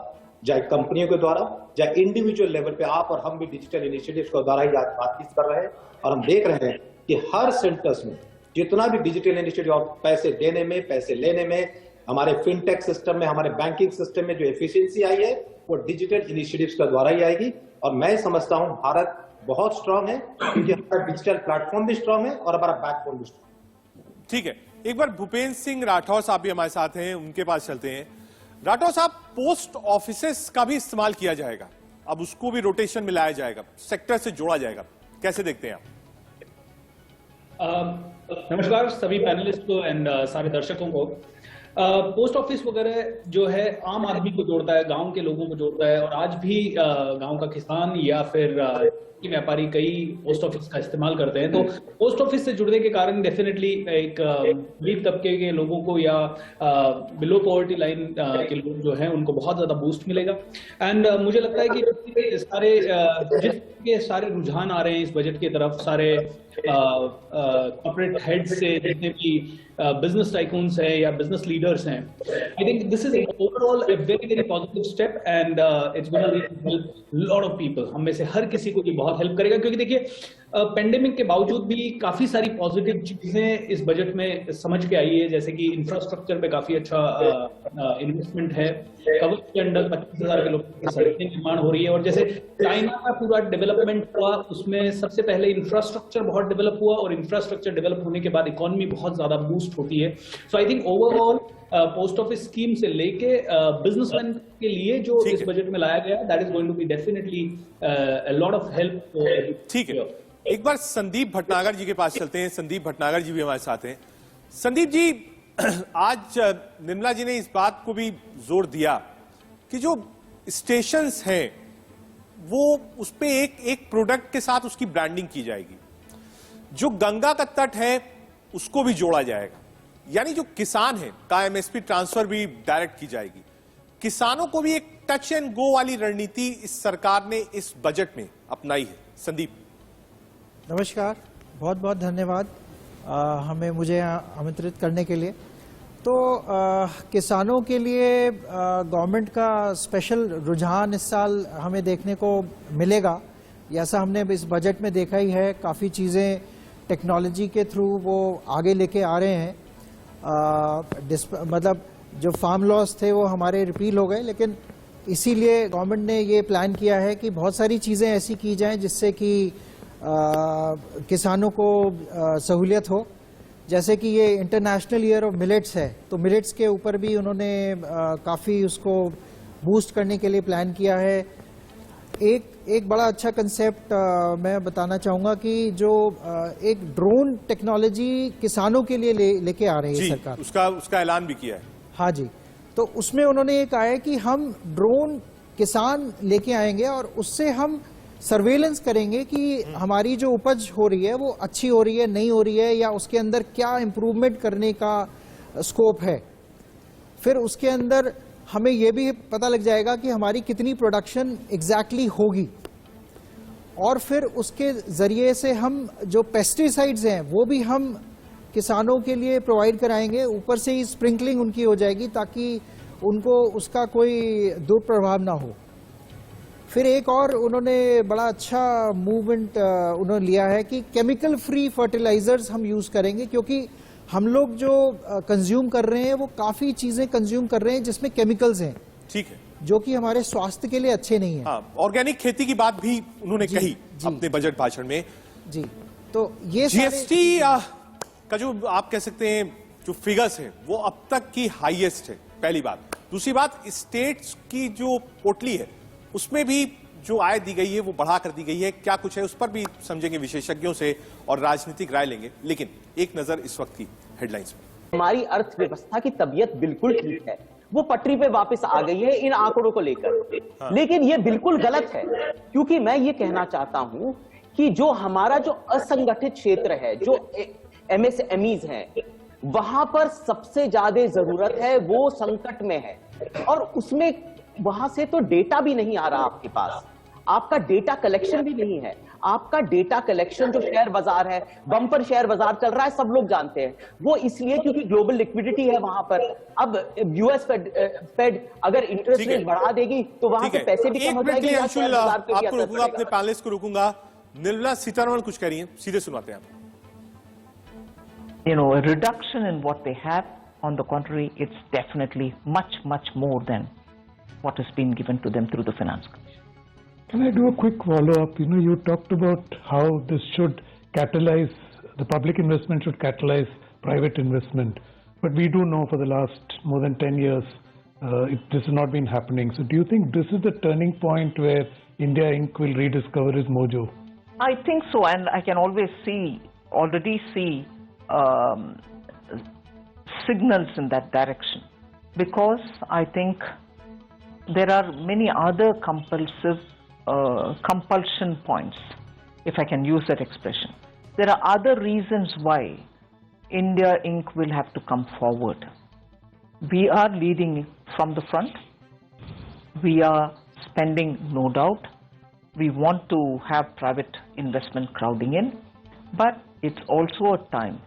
चाहे कंपनियों के द्वारा, चाहे इंडिविजुअल लेवल पे आप और हम भी डिजिटल इनिशिएटिव्स के द्वारा ही बातचीत कर रहे हैं। और हम देख रहे हैं कि हर सेंटर्स में जितना भी डिजिटल इनिशिएटिव, पैसे देने में, पैसे लेने में, हमारे फिनटेक सिस्टम में, हमारे बैंकिंग सिस्टम में जो एफिशिएंसी आई है वो डिजिटल इनिशिएटिव्स के द्वारा ही आएगी। और मैं समझता हूं भारत बहुत स्ट्रांग है क्योंकि हमारा डिजिटल प्लेटफॉर्म भी स्ट्रांग है और हमारा बैकबोन भी स्ट्रांग। ठीक है, एक बार भूपेंद्र सिंह राठौर साहब भी हमारे साथ हैं, उनके पास चलते हैं। राठौर साहब, पोस्ट ऑफिसेस का भी इस्तेमाल किया जाएगा, अब उसको भी रोटेशन में लाया जाएगा, सेक्टर से जोड़ा जाएगा, कैसे देखते हैं आप? नमस्कार सभी पैनलिस्ट को एंड सारे दर्शकों को। पोस्ट ऑफिस वगैरह जो है आम आदमी को जोड़ता है, गांव के लोगों को जोड़ता है, और आज भी गांव का किसान या फिर व्यापारी कई पोस्ट ऑफिस का इस्तेमाल करते हैं। तो पोस्ट ऑफिस से जुड़ने के कारण डेफिनेटली एक गरीब तबके के लोगों को या बिलो पॉवर्टी लाइन के लोग जो हैं उनको बहुत ज्यादा बूस्ट मिलेगा। एंड मुझे लगता है कि सारे रुझान आ रहे हैं इस बजट की तरफ, सारे कॉर्पोरेट हेड से जितने भी बिजनेस टाइकून्स हैं या बिजनेस लीडर्स हैं, I think this is overall a very very positive step and it's gonna help lot of people. हम में से हर किसी को ये बहुत हेल्प करेगा, क्योंकि देखिए पेंडेमिक के बावजूद भी काफी सारी पॉजिटिव चीजें इस बजट में समझ के आई है, जैसे कि इंफ्रास्ट्रक्चर पे काफी अच्छा इन्वेस्टमेंट है, कवच के अंडर 25,000 किलोमीटर की सड़कें निर्माण हो रही है, और जैसे चाइना का पूरा डेवलपमेंट हुआ उसमें सबसे पहले इंफ्रास्ट्रक्चर बहुत डेवलप हुआ, और इंफ्रास्ट्रक्चर डेवलप होने के बाद इकोनॉमी बहुत ज्यादा बूस्ट होती है। So I think overall post office scheme से लेके बिजनेसमैन के लिए जो इस बजट में लाया गया, that is going to be definitely a lot of help. ठीक है, एक बार संदीप भटनागर जी के पास चलते हैं। संदीप भटनागर जी भी हमारे साथ हैं। संदीप जी, आज निर्मला जी ने इस बात को भी जोर दिया कि जो स्टेशंस हैं वो उस पे एक प्रोडक्ट के साथ उसकी ब्रांडिंग की जाएगी, जो गंगा का तट है उसको भी जोड़ा जाएगा। यानी जो किसान है का एमएसपी ट्रांसफर भी डायरेक्ट की जाएगी। किसानों को भी एक टच एंड गो वाली रणनीति इस सरकार ने इस बजट में अपनाई है। संदीप, नमस्कार, बहुत बहुत धन्यवाद हमें मुझे यहाँ आमंत्रित करने के लिए। तो किसानों के लिए गवर्नमेंट का स्पेशल रुझान इस साल हमें देखने को मिलेगा। ऐसा हमने इस बजट में देखा ही है, काफ़ी चीज़ें टेक्नोलॉजी के थ्रू वो आगे लेके आ रहे हैं। मतलब जो फार्म लॉस थे वो हमारे रिपील हो गए, लेकिन इसीलिए गवर्नमेंट ने ये प्लान किया है कि बहुत सारी चीज़ें ऐसी की जाएं जिससे कि किसानों को सहूलियत हो। जैसे कि ये इंटरनेशनल ईयर ऑफ मिलेट्स है, तो मिलेट्स के ऊपर भी उन्होंने काफ़ी उसको बूस्ट करने के लिए प्लान किया है। एक बड़ा अच्छा कंसेप्ट मैं बताना चाहूँगा कि जो एक ड्रोन टेक्नोलॉजी किसानों के लिए लेके आ रही है सरकार, उसका ऐलान भी किया है। हाँ जी, तो उसमें उन्होंने ये कहा है कि हम ड्रोन किसान लेके आएंगे और उससे हम सर्वेलेंस करेंगे कि हमारी जो उपज हो रही है वो अच्छी हो रही है, नहीं हो रही है, या उसके अंदर क्या इम्प्रूवमेंट करने का स्कोप है। फिर उसके अंदर हमें ये भी पता लग जाएगा कि हमारी कितनी प्रोडक्शन एग्जैक्टली होगी, और फिर उसके जरिए से हम जो पेस्टिसाइड्स हैं वो भी हम किसानों के लिए प्रोवाइड कराएंगे। ऊपर से ही स्प्रिंकलिंग उनकी हो जाएगी ताकि उनको उसका कोई दुष्प्रभाव ना हो। फिर एक और उन्होंने बड़ा अच्छा मूवमेंट उन्होंने लिया है कि केमिकल फ्री फर्टिलाइजर्स हम यूज करेंगे, क्योंकि हम लोग जो कंज्यूम कर रहे हैं वो काफी चीजें कंज्यूम कर रहे हैं जिसमें केमिकल्स हैं, ठीक है, जो कि हमारे स्वास्थ्य के लिए अच्छे नहीं है। ऑर्गेनिक खेती की बात भी उन्होंने कही अपने बजट भाषण में। जी, तो ये जीएसटी का जो आप कह सकते हैं जो फिगर्स है वो अब तक की हाईएस्ट है, पहली बात। दूसरी बात, स्टेट्स की जो पोटली है उसमें भी जो आय दी गई है वो बढ़ा कर दी गई है। क्या कुछ है उस पर भी समझेंगे विशेषज्ञों से और राजनीतिक राय लेंगे, लेकिन एक नजर इस वक्त की हेडलाइंस पर। हमारी अर्थव्यवस्था की तबीयत बिल्कुल ठीक है, वो पटरी पे वापस आ गई है इन आंकड़ों को लेकर। लेकिन ये बिल्कुल गलत है, क्योंकि मैं ये कहना चाहता हूं कि जो हमारा जो असंगठित क्षेत्र है, जो एमएसएमईज हैं, वहां पर सबसे ज्यादा जरूरत है, वो संकट में है। और उसमें वहां से तो डेटा भी नहीं आ रहा आपके पास, आपका डेटा कलेक्शन भी नहीं है। आपका डेटा कलेक्शन जो शेयर बाजार है, बम्पर शेयर बाजार चल रहा है, सब लोग जानते हैं। वो इसलिए क्योंकि ग्लोबल लिक्विडिटी है वहां पर। अब यूएस फेड अगर इंटरेस्ट रेट बढ़ा देगी तो वहां से पैसे भी कम हो जाएंगे। आपको रुकूंगा, अपने पैनलिस्ट को रुकूंगा। निर्मला सीतारमण कुछ कह रही हैं, सीधे सुनाते हैं आप। You know, a reduction in what they have. On the contrary, it's definitely much, much more than what has been given to them through the finance commission. Can I do a quick follow-up? You know, you talked about how this should catalyze, the public investment should catalyze private investment. But we do know for the last more than 10 years, this has not been happening. So do you think this is the turning point where India Inc. will rediscover its mojo? I think so, and I can already see signals in that direction, because I think there are many other compulsion points, if I can use that expression. There are other reasons why India Inc. will have to come forward. We are leading from the front. We are spending, no doubt. We want to have private investment crowding in, but it's also a time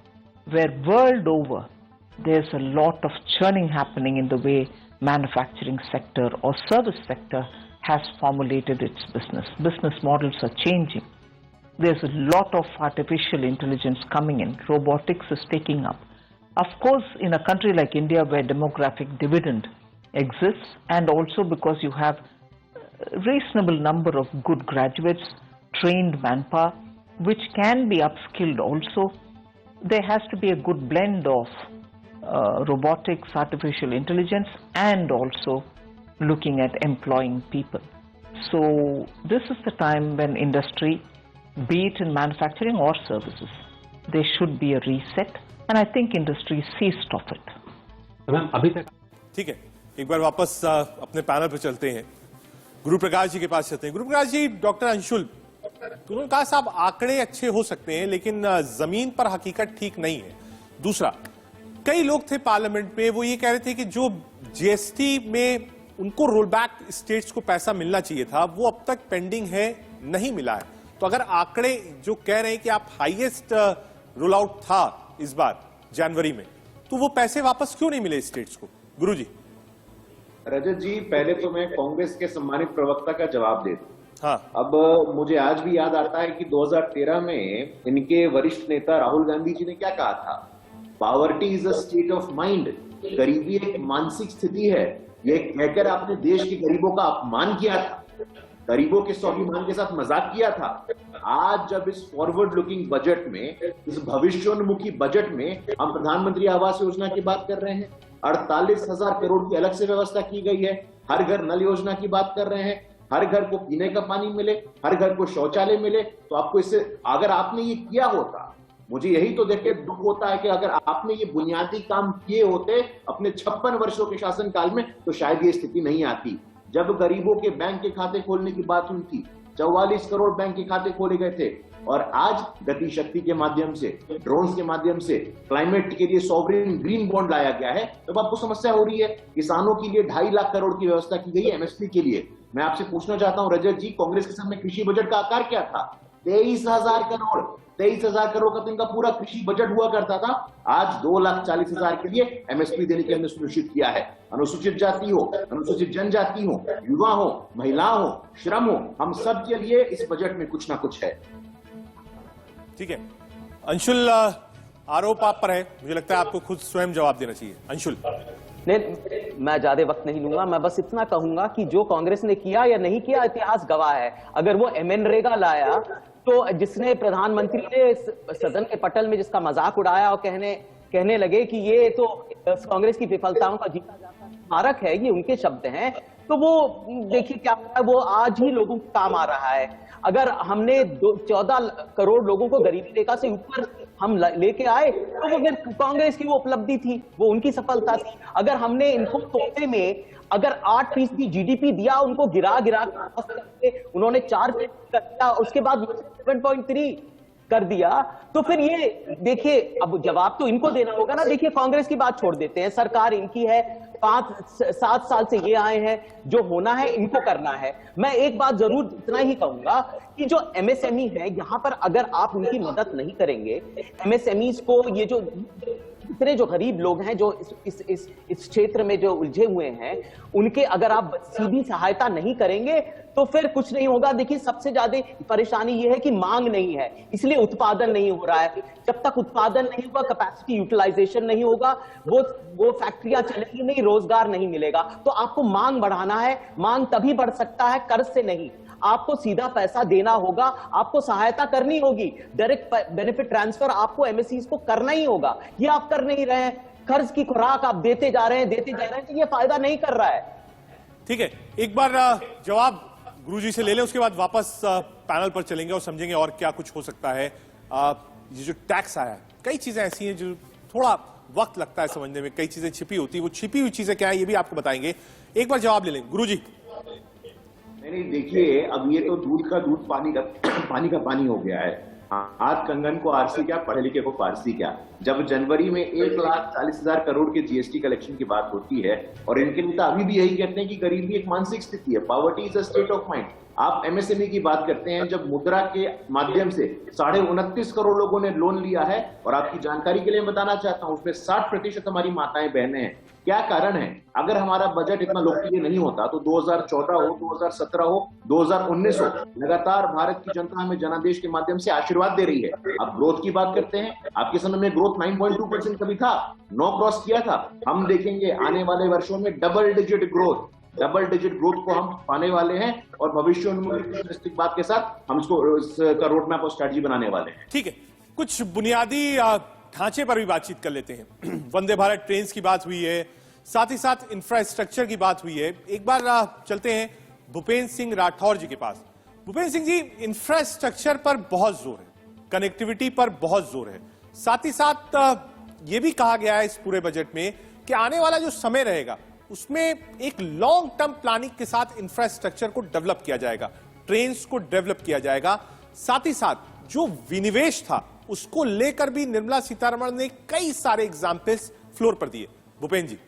where world over there's a lot of churning happening in the way manufacturing sector or service sector has formulated its business. Business models are changing. There's a lot of artificial intelligence coming in. Robotics is taking up. Of course, in a country like India where demographic dividend exists, and also because you have a reasonable number of good graduates, trained manpower, which can be upskilled also, there has to be a good blend of robotics, artificial intelligence, and also looking at employing people. So this is the time when industry, be it in manufacturing or services, there should be a reset, and I think industry seized of it. ठीक है, एक बार वापस अपने पैनल पर चलते हैं, गुरु प्रकाश जी के पास चलते हैं। गुरु प्रकाश जी, डॉक्टर अंशुल, उन्होंने कहा साहब आंकड़े अच्छे हो सकते हैं लेकिन जमीन पर हकीकत ठीक नहीं है। दूसरा, कई लोग थे पार्लियामेंट में, वो ये कह रहे थे कि जो जीएसटी में उनको रोल बैक स्टेट्स को पैसा मिलना चाहिए था, वो अब तक पेंडिंग है, नहीं मिला है। तो अगर आंकड़े जो कह रहे हैं कि आप हाईएस्ट रोल आउट था इस बार जनवरी में, तो वो पैसे वापस क्यों नहीं मिले स्टेट्स को? गुरुजी। रजत जी, पहले तो मैं कांग्रेस के सम्मानित प्रवक्ता का जवाब दे दूं। हाँ। अब मुझे आज भी याद आता है कि 2013 में इनके वरिष्ठ नेता राहुल गांधी जी ने क्या कहा था, poverty is a state of mind, गरीबी एक मानसिक स्थिति है। ये कहकर आपने देश के गरीबों का अपमान किया था, गरीबों के स्वाभिमान के साथ मजाक किया था। आज जब इस फॉरवर्ड लुकिंग बजट में, इस भविष्योन्मुखी बजट में हम प्रधानमंत्री आवास योजना की बात कर रहे हैं, 48,000 करोड़ की अलग से व्यवस्था की गई है, हर घर नल योजना की बात कर रहे हैं, हर घर को पीने का पानी मिले, हर घर को शौचालय मिले, तो आपको इससे, अगर आपने ये किया होता, मुझे यही तो देख के दुख होता है कि अगर आपने ये बुनियादी काम किए होते अपने 56 वर्षों के शासनकाल में, तो शायद ये स्थिति नहीं आती। जब गरीबों के बैंक के खाते खोलने की बात हुई थी, 44 करोड़ बैंक के खाते खोले गए थे, और आज गति शक्ति के माध्यम से, ड्रोन्स के माध्यम से क्लाइमेट के लिए सॉवरेन ग्रीन बॉन्ड लाया गया है, तब आपको समस्या हो रही है। किसानों के लिए 2.5 लाख करोड़ की व्यवस्था की गई है एमएसपी के लिए। मैं आपसे पूछना चाहता हूं रजत जी, कांग्रेस के सामने कृषि बजट का आकार क्या था? 23,000 करोड़। 23,000 करोड़ का तो इनका पूरा कृषि बजट हुआ करता था। आज 2,40,000 के लिए एमएसपी देने के हमने सुनिश्चित किया है। अनुसूचित जाति हो, अनुसूचित जनजाति हो, युवा हो, महिला हो, श्रम हो, हम सब के लिए इस बजट में कुछ ना कुछ है। ठीक है अंशुल, आरोप आप पर है, मुझे लगता है आपको खुद स्वयं जवाब देना चाहिए। अंशुल। नहीं, मैं ज्यादा वक्त नहीं लूंगा। मैं बस इतना कहूंगा कि जो कांग्रेस ने किया या नहीं किया, इतिहास गवाह है। अगर वो मनरेगा लाया, तो जिसने प्रधानमंत्री ने सदन के पटल में जिसका मजाक उड़ाया और कहने लगे कि ये तो कांग्रेस की विफलताओं का जीता जाता स्मारक है, ये उनके शब्द हैं, तो वो देखिए क्या हो रहा है, वो आज ही लोगों को काम आ रहा है। अगर हमने 14 करोड़ लोगों को गरीबी रेखा से ऊपर हम लेके आए, तो वो फिर कांग्रेस की वो उपलब्धि थी, वो उनकी सफलता थी। अगर हमने इनको तोहफे में अगर 8% जीडीपी दिया, उनको गिरा करके उन्होंने 4% कर दिया, उसके बाद 7.3 कर दिया, तो फिर ये देखिए, अब जवाब तो इनको देना होगा ना। देखिए, कांग्रेस की बात छोड़ देते हैं, सरकार इनकी है, 5-7 साल से ये आए हैं, जो होना है इनको करना है। मैं एक बात जरूर इतना ही कहूंगा कि जो एमएसएमई है, यहां पर अगर आप उनकी मदद नहीं करेंगे, एमएसएमईज को, ये जो इतने जो गरीब लोग हैं जो इस क्षेत्र में जो उलझे हुए हैं, उनके अगर आप सीधी सहायता नहीं करेंगे तो फिर कुछ नहीं होगा। देखिए, सबसे ज्यादा परेशानी यह है कि मांग नहीं है, इसलिए उत्पादन नहीं हो रहा है। जब तक उत्पादन नहीं होगा, कैपेसिटी यूटिलाइजेशन नहीं होगा, वो फैक्ट्रियां चलेंगी नहीं, रोजगार नहीं मिलेगा। तो आपको मांग बढ़ाना है। मांग तभी बढ़ सकता है कर्ज से नहीं, आपको सीधा पैसा देना होगा, आपको सहायता करनी होगी। डायरेक्ट बेनिफिट ट्रांसफर आपको एमएससीज को करना ही होगा। ये आप कर नहीं रहे हैं, कर्ज की खुराक आप देते जा रहे हैं, तो ये फायदा नहीं कर रहा है। ठीक है, एक बार जवाब गुरुजी से ले लें, उसके बाद वापस पैनल पर चलेंगे और समझेंगे और क्या कुछ हो सकता है। ये जो टैक्स आया है, कई चीजें ऐसी हैं जो थोड़ा वक्त लगता है समझने में, कई चीजें छिपी होती है, वो छिपी हुई चीजें क्या है ये भी आपको बताएंगे। एक बार जवाब ले लें गुरुजी। नहीं, देखिए, अब ये तो दूध का दूध, पानी का पानी हो गया है। हाथ कंगन को आरसी क्या, पढ़े लिखे को फारसी क्या। जब जनवरी में 1,40,000 करोड़ के जीएसटी कलेक्शन की बात होती है, और इनके नेता अभी भी यही कहते हैं कि गरीबी एक मानसिक स्थिति है, poverty is a state of mind. आप एमएसएमई की बात करते हैं, जब मुद्रा के माध्यम से 29.5 करोड़ लोगों ने लोन लिया है, और आपकी जानकारी के लिए मैं बताना चाहता हूं, उसमें 60% हमारी माताएं बहनें हैं। क्या कारण है? अगर हमारा बजट इतना लोकप्रिय नहीं होता तो 2014 हो, 2017 हो, 2019 हो, लगातार भारत की जनता हमें जनादेश के माध्यम से आशीर्वाद दे रही है। आप ग्रोथ की बात करते हैं, आपके समय में ग्रोथ 9.2% कभी था, 9 क्रॉस किया था। हम देखेंगे आने वाले वर्षों में डबल डिजिट ग्रोथ को हम पाने वाले हैं, और भविष्य उन्मुखी बात के साथ हम इसका रोड मैप और स्ट्रेटजी बनाने वाले हैं। ठीक है, कुछ बुनियादी ढांचे पर भी बातचीत कर लेते हैं। वंदे भारत ट्रेन की बात हुई है, साथ ही साथ इंफ्रास्ट्रक्चर की बात हुई है। एक बार चलते हैं भूपेंद्र सिंह राठौर जी के पास। भूपेंद्र सिंह जी, इंफ्रास्ट्रक्चर पर बहुत जोर है, कनेक्टिविटी पर बहुत जोर है, साथ ही साथ यह भी कहा गया है इस पूरे बजट में कि आने वाला जो समय रहेगा उसमें एक लॉन्ग टर्म प्लानिंग के साथ इंफ्रास्ट्रक्चर को डेवलप किया जाएगा, ट्रेन्स को डेवलप किया जाएगा। साथ ही साथ जो विनिवेश था उसको लेकर भी निर्मला सीतारमण ने कई सारे एग्जाम्पल्स फ्लोर पर दिए। भूपेंद्र जी।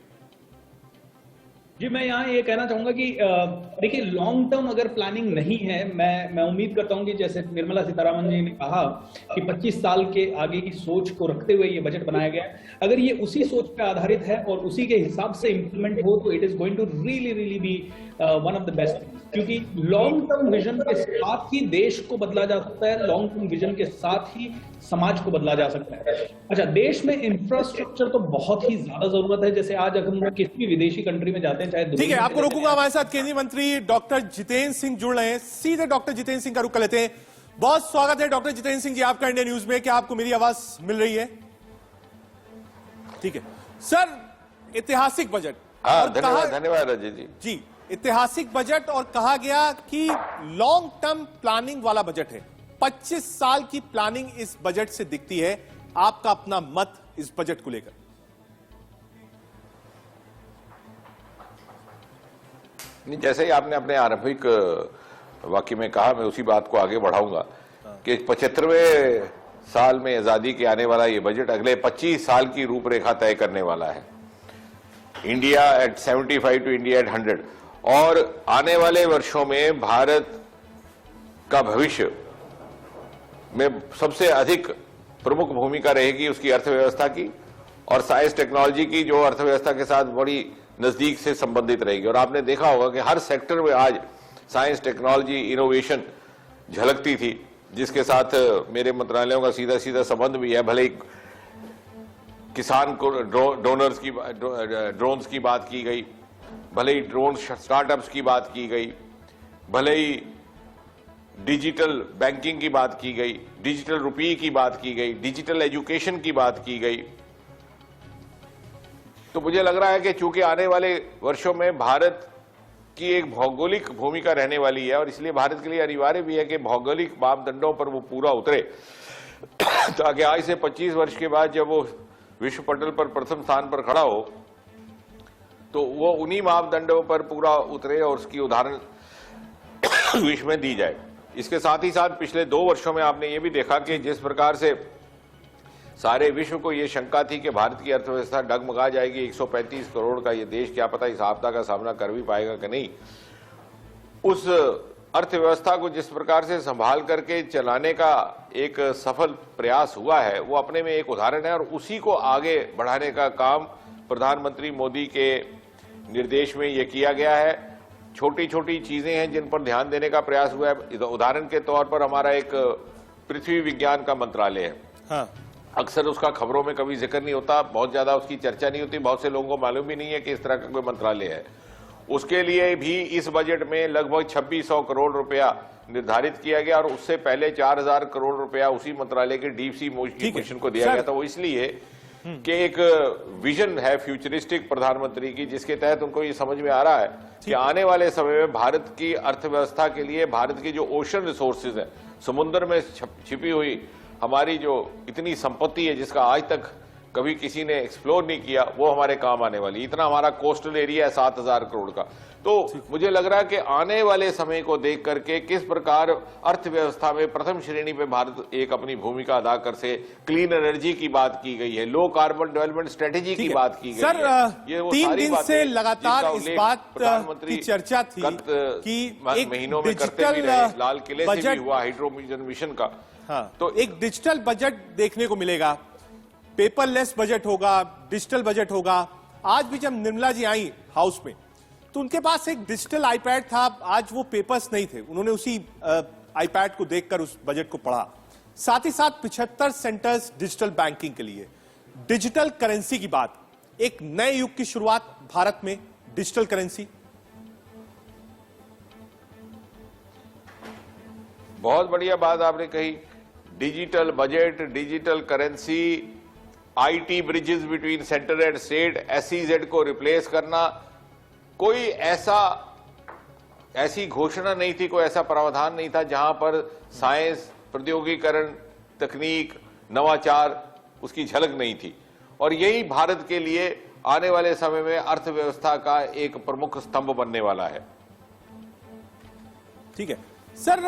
जी, मैं यहाँ ये कहना चाहूंगा कि देखिए, लॉन्ग टर्म अगर प्लानिंग नहीं है, मैं उम्मीद करता हूँ कि जैसे निर्मला सीतारमण जी ने कहा कि 25 साल के आगे की सोच को रखते हुए ये बजट बनाया गया है। अगर ये उसी सोच पे आधारित है और उसी के हिसाब से इंप्लीमेंट हो तो it is going to really be one of the best, क्योंकि लॉन्ग टर्म विजन के साथ ही देश को बदला जा सकता है, लॉन्ग टर्म विजन के साथ ही समाज को बदला जा सकता है। अच्छा, देश में इंफ्रास्ट्रक्चर तो बहुत ही ज्यादा जरूरत है। जैसे आज अगर हम लोग किसी भी विदेशी कंट्री में जाते हैं, चाहे ठीक है, आपको रोकूंगा। हमारे साथ केंद्रीय मंत्री डॉक्टर जितेंद्र सिंह जुड़ रहे हैं। सीधे डॉक्टर जितेंद्र सिंह का रुख कर लेते हैं। बहुत स्वागत है डॉक्टर जितेंद्र सिंह जी आपका इंडिया न्यूज में। क्या आपको मेरी आवाज मिल रही है? ठीक है सर, ऐतिहासिक बजट। धन्यवाद अजय जी। जी, ऐतिहासिक बजट और कहा गया कि लॉन्ग टर्म प्लानिंग वाला बजट है। 25 साल की प्लानिंग इस बजट से दिखती है। आपका अपना मत इस बजट को लेकर? नहीं, जैसे ही आपने अपने आरंभिक वाक्य में कहा, मैं उसी बात को आगे बढ़ाऊंगा कि 75वें साल में आजादी के आने वाला ये बजट अगले 25 साल की रूपरेखा तय करने वाला है। India at 75 to India at 100, और आने वाले वर्षों में भारत का भविष्य में सबसे अधिक प्रमुख भूमिका रहेगी उसकी अर्थव्यवस्था की, और साइंस टेक्नोलॉजी की, जो अर्थव्यवस्था के साथ बड़ी नजदीक से संबंधित रहेगी। और आपने देखा होगा कि हर सेक्टर में आज साइंस टेक्नोलॉजी इनोवेशन झलकती थी, जिसके साथ मेरे मंत्रालयों का सीधा सीधा संबंध भी है। भले ही किसान को ड्रोनर्स की ड्रोन्स की बात की गई, भले ही ड्रोन स्टार्टअप्स की बात की गई, भले ही डिजिटल बैंकिंग की बात की गई, डिजिटल रुपये की बात की गई, डिजिटल एजुकेशन की बात की गई। तो मुझे लग रहा है कि चूंकि आने वाले वर्षों में भारत की एक भौगोलिक भूमिका रहने वाली है, और इसलिए भारत के लिए अनिवार्य भी है कि भौगोलिक मापदंडों पर वो पूरा उतरे, ताकि आज से 25 वर्ष के बाद जब वो विश्व पटल पर प्रथम स्थान पर खड़ा हो तो वो उन्हीं मापदंडों पर पूरा उतरे और उसकी उदाहरण विश्व में दी जाए। इसके साथ ही साथ पिछले 2 वर्षों में आपने ये भी देखा कि जिस प्रकार से सारे विश्व को ये शंका थी कि भारत की अर्थव्यवस्था डगमगा जाएगी, 135 करोड़ का ये देश क्या पता इस आपदा का सामना कर भी पाएगा कि नहीं, उस अर्थव्यवस्था को जिस प्रकार से संभाल करके चलाने का एक सफल प्रयास हुआ है, वो अपने में एक उदाहरण है। और उसी को आगे बढ़ाने का काम प्रधानमंत्री मोदी के निर्देश में ये किया गया है। छोटी छोटी चीजें हैं जिन पर ध्यान देने का प्रयास हुआ है। उदाहरण के तौर पर हमारा एक पृथ्वी विज्ञान का मंत्रालय है। हाँ। अक्सर उसका खबरों में कभी जिक्र नहीं होता, बहुत ज्यादा उसकी चर्चा नहीं होती, बहुत से लोगों को मालूम भी नहीं है कि इस तरह का कोई मंत्रालय है। उसके लिए भी इस बजट में लगभग 2600 करोड़ रुपया निर्धारित किया गया, और उससे पहले 4000 करोड़ रुपया उसी मंत्रालय के डीप सी मिशन को दिया गया था। वो इसलिए कि एक विजन है फ्यूचरिस्टिक प्रधानमंत्री की, जिसके तहत उनको ये समझ में आ रहा है कि आने वाले समय में भारत की अर्थव्यवस्था के लिए भारत की जो ओशन रिसोर्सेज है, समुद्र में छिपी हुई हमारी जो इतनी संपत्ति है जिसका आज तक कभी किसी ने एक्सप्लोर नहीं किया, वो हमारे काम आने वाली। इतना हमारा कोस्टल एरिया है 7000 करोड़ का। तो मुझे लग रहा है कि आने वाले समय को देख करके किस प्रकार अर्थव्यवस्था में प्रथम श्रेणी पे भारत एक अपनी भूमिका अदा कर से, क्लीन एनर्जी की बात की गई है, लो कार्बन डेवलपमेंट स्ट्रेटेजी की बात की गई सर, है। ये वो 3 सारी दिन बातें से लगातार इस बात प्रधानमंत्री की चर्चा थी कि एक महीनों में करते भी रहे, लाल किले से भी हुआ हाइड्रोजन मिशन का। हाँ, तो एक डिजिटल बजट देखने को मिलेगा, पेपरलेस बजट होगा, डिजिटल बजट होगा। आज भी जब निर्मला जी आई हाउस में तो उनके पास एक डिजिटल आईपैड था, आज वो पेपर्स नहीं थे। उन्होंने उसी आईपैड को देखकर उस बजट को पढ़ा। साथ ही साथ 75 सेंटर्स डिजिटल बैंकिंग के लिए, डिजिटल करेंसी की बात, एक नए युग की शुरुआत भारत में, डिजिटल करेंसी। बहुत बढ़िया बात आपने कही। Digital budget, digital currency, IT bridges between centre and state, SEZ को रिप्लेस करना, कोई ऐसी घोषणा नहीं थी, कोई ऐसा प्रावधान नहीं था जहां पर साइंस, प्रौद्योगिकीकरण, तकनीक, नवाचार उसकी झलक नहीं थी। और यही भारत के लिए आने वाले समय में अर्थव्यवस्था का एक प्रमुख स्तंभ बनने वाला है। ठीक है सर,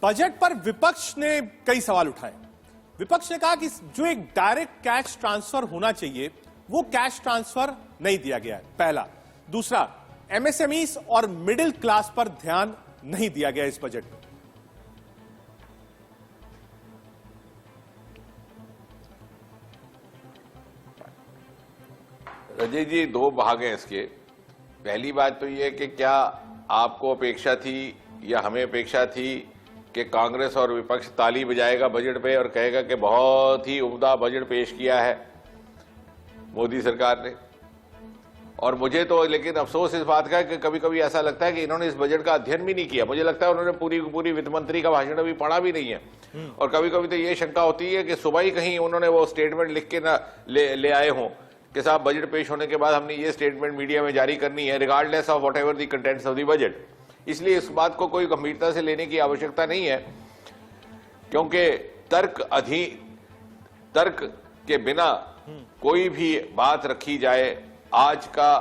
बजट पर विपक्ष ने कई सवाल उठाए। विपक्ष ने कहा कि जो एक डायरेक्ट कैश ट्रांसफर होना चाहिए वो कैश ट्रांसफर नहीं दिया गया है, पहला। दूसरा, एमएसएमईज और मिडिल क्लास पर ध्यान नहीं दिया गया इस बजट में। रजय जी, दो भाग हैं इसके। पहली बात तो यह कि क्या आपको अपेक्षा थी या हमें अपेक्षा थी कि कांग्रेस और विपक्ष ताली बजाएगा बजट पे और कहेगा कि बहुत ही उम्दा बजट पेश किया है मोदी सरकार ने। और मुझे तो लेकिन अफसोस इस बात का है कि कभी कभी ऐसा लगता है कि इन्होंने इस बजट का अध्ययन भी नहीं किया। मुझे लगता है उन्होंने पूरी वित्त मंत्री का भाषण अभी पढ़ा भी नहीं है। और कभी कभी तो ये शंका होती है कि सुबह ही कहीं उन्होंने वो स्टेटमेंट लिख के ना ले आए हों कि साहब बजट पेश होने के बाद हमने ये स्टेटमेंट मीडिया में जारी करनी है, regardless of what ever the contents of the budget. इसलिए इस बात को कोई गंभीरता से लेने की आवश्यकता नहीं है, क्योंकि तर्क के बिना कोई भी बात रखी जाए, आज का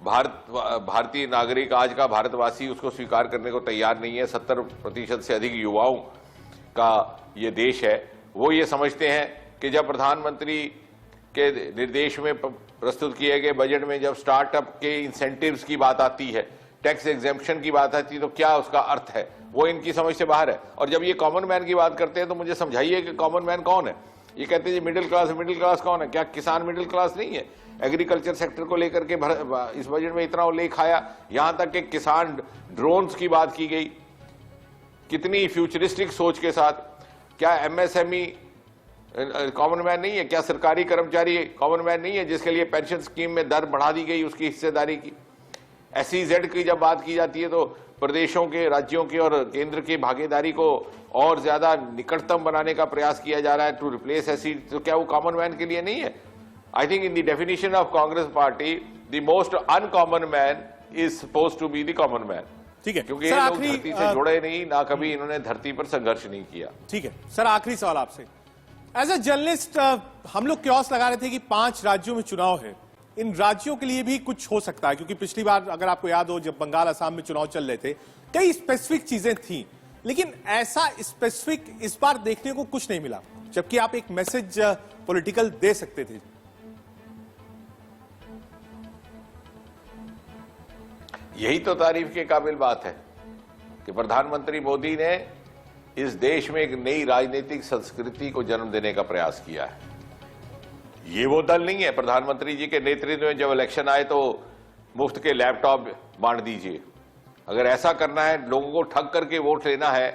भारतीय नागरिक, आज का भारतवासी उसको स्वीकार करने को तैयार नहीं है। 70% से अधिक युवाओं का ये देश है। वो ये समझते हैं कि जब प्रधानमंत्री के निर्देश में प्रस्तुत किए गए बजट में जब स्टार्टअप के इंसेंटिव्स की बात आती है, टैक्स एग्जेम्पशन की बात आती है, तो क्या उसका अर्थ है, वो इनकी समझ से बाहर है। और जब ये कॉमन मैन की बात करते हैं तो मुझे समझाइए कि कॉमन मैन कौन है। ये कहते हैं मिडिल क्लास कौन है? क्या किसान मिडिल क्लास नहीं है? एग्रीकल्चर सेक्टर को लेकर के इस बजट में इतना उल्लेख आया, यहां तक कि किसान ड्रोन्स की बात की गई, कितनी फ्यूचरिस्टिक सोच के साथ। क्या एमएसएमई कॉमन मैन नहीं है? क्या सरकारी कर्मचारी कॉमन मैन नहीं है जिसके लिए पेंशन स्कीम में दर बढ़ा दी गई उसकी हिस्सेदारी की? SEZ की जब बात की जाती है तो प्रदेशों के, राज्यों के और केंद्र की भागीदारी को और ज्यादा निकटतम बनाने का प्रयास किया जा रहा है टू रिप्लेस SEZ। तो क्या वो कॉमन मैन के लिए नहीं है? I think in the definition of Congress party the most uncommon man is suppose to be the common man. ठीक है, क्योंकि ये लोग धरती से जुड़े नहीं, ना कभी इन्होंने धरती पर संघर्ष नहीं किया। ठीक है सर, आखिरी सवाल आपसे। एज ए जर्नलिस्ट हम लोग क्योस लगा रहे थे कि 5 राज्यों में चुनाव है, इन राज्यों के लिए भी कुछ हो सकता है, क्योंकि पिछली बार अगर आपको याद हो जब बंगाल असम में चुनाव चल रहे थे कई स्पेसिफिक चीजें थी, लेकिन ऐसा स्पेसिफिक इस बार देखने को कुछ नहीं मिला, जबकि आप एक मैसेज पॉलिटिकल दे सकते थे। यही तो तारीफ के काबिल बात है कि प्रधानमंत्री मोदी ने इस देश में एक नई राजनीतिक संस्कृति को जन्म देने का प्रयास किया है। ये वो दल नहीं है प्रधानमंत्री जी के नेतृत्व में जब इलेक्शन आए तो मुफ्त के लैपटॉप बांट दीजिए। अगर ऐसा करना है, लोगों को ठग करके वोट लेना है,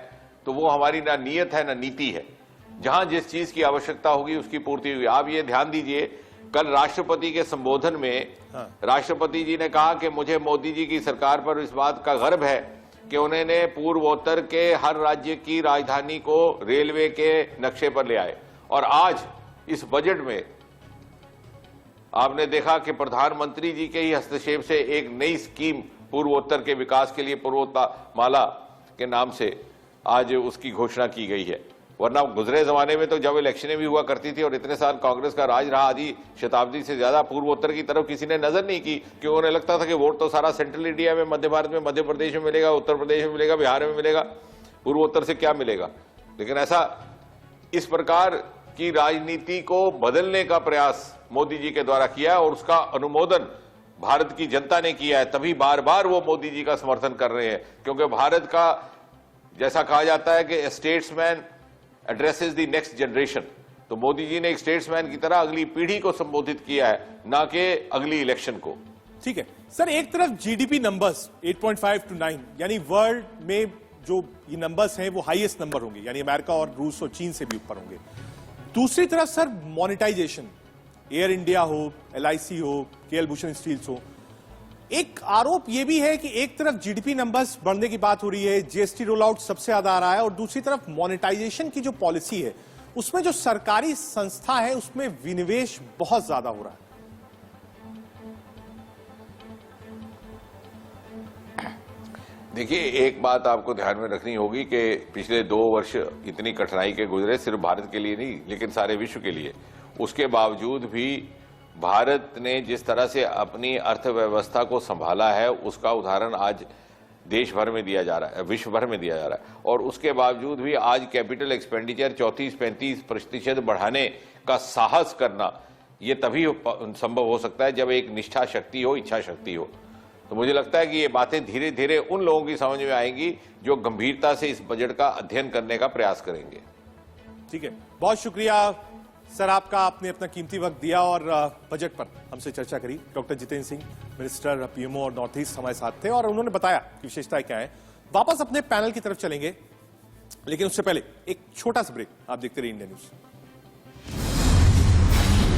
तो वो हमारी ना नीयत है ना नीति है। जहां जिस चीज की आवश्यकता होगी उसकी पूर्ति होगी। आप ये ध्यान दीजिए, कल राष्ट्रपति के संबोधन में राष्ट्रपति जी ने कहा कि मुझे मोदी जी की सरकार पर इस बात का गर्व है कि उन्होंने पूर्वोत्तर के हर राज्य की राजधानी को रेलवे के नक्शे पर ले आए। और आज इस बजट में आपने देखा कि प्रधानमंत्री जी के ही हस्तक्षेप से एक नई स्कीम पूर्वोत्तर के विकास के लिए पूर्वोत्तर माला के नाम से आज उसकी घोषणा की गई है। वरना गुजरे जमाने में तो जब इलेक्शनें भी हुआ करती थी और इतने साल कांग्रेस का राज रहा, आधी शताब्दी से ज्यादा, पूर्वोत्तर की तरफ किसी ने नजर नहीं की, क्योंकि उन्हें लगता था कि वोट तो सारा सेंट्रल इंडिया में, मध्य भारत में, मध्य प्रदेश में मिलेगा, उत्तर प्रदेश में मिलेगा, बिहार में मिलेगा, पूर्वोत्तर से क्या मिलेगा। लेकिन ऐसा इस प्रकार की राजनीति को बदलने का प्रयास मोदी जी के द्वारा किया है और उसका अनुमोदन भारत की जनता ने किया है। तभी बार बार वो मोदी जी का समर्थन कर रहे हैं, क्योंकि भारत का जैसा कहा जाता है कि statesman addresses the next generation, तो मोदी जी ने एक स्टेट्समैन की तरह अगली पीढ़ी को संबोधित किया है, ना कि अगली इलेक्शन को। ठीक है सर, एक तरफ जीडीपी नंबर्स 8.5 to 9 यानी वर्ल्ड में जो ये नंबर्स हैं वो हाईएस्ट नंबर होंगे, यानी अमेरिका और रूस और चीन से भी ऊपर होंगे। दूसरी तरफ सर मोनेटाइजेशन, एयर इंडिया हो, LIC हो, KL भूषण स्टील्स हो, एक आरोप यह भी है कि एक तरफ जीडीपी नंबर्स बढ़ने की बात हो रही है, GST रोल आउट सबसे ज्यादा आ रहा है, और दूसरी तरफ मोनेटाइजेशन की जो पॉलिसी है उसमें जो सरकारी संस्था है उसमें विनिवेश बहुत ज्यादा हो रहा है। देखिए, एक बात आपको ध्यान में रखनी होगी कि पिछले 2 वर्ष इतनी कठिनाई के गुजरे, सिर्फ भारत के लिए नहीं लेकिन सारे विश्व के लिए। उसके बावजूद भी भारत ने जिस तरह से अपनी अर्थव्यवस्था को संभाला है उसका उदाहरण आज देश भर में दिया जा रहा है, विश्व भर में दिया जा रहा है। और उसके बावजूद भी आज कैपिटल एक्सपेंडिचर 34-35% बढ़ाने का साहस करना, ये तभी संभव हो सकता है जब एक निष्ठा शक्ति हो, इच्छा शक्ति हो। तो मुझे लगता है कि ये बातें धीरे धीरे उन लोगों की समझ में आएंगी जो गंभीरता से इस बजट का अध्ययन करने का प्रयास करेंगे। ठीक है, बहुत शुक्रिया सर आपका, आपने अपना कीमती वक्त दिया और बजट पर हमसे चर्चा करी। Doctor Jitendra Singh, minister PMO और नॉर्थ ईस्ट हमारे साथ थे और उन्होंने बताया कि विशेषताएं क्या है। वापस अपने पैनल की तरफ चलेंगे, लेकिन उससे पहले एक छोटा सा ब्रेक। आप देखते रहिए इंडिया न्यूज।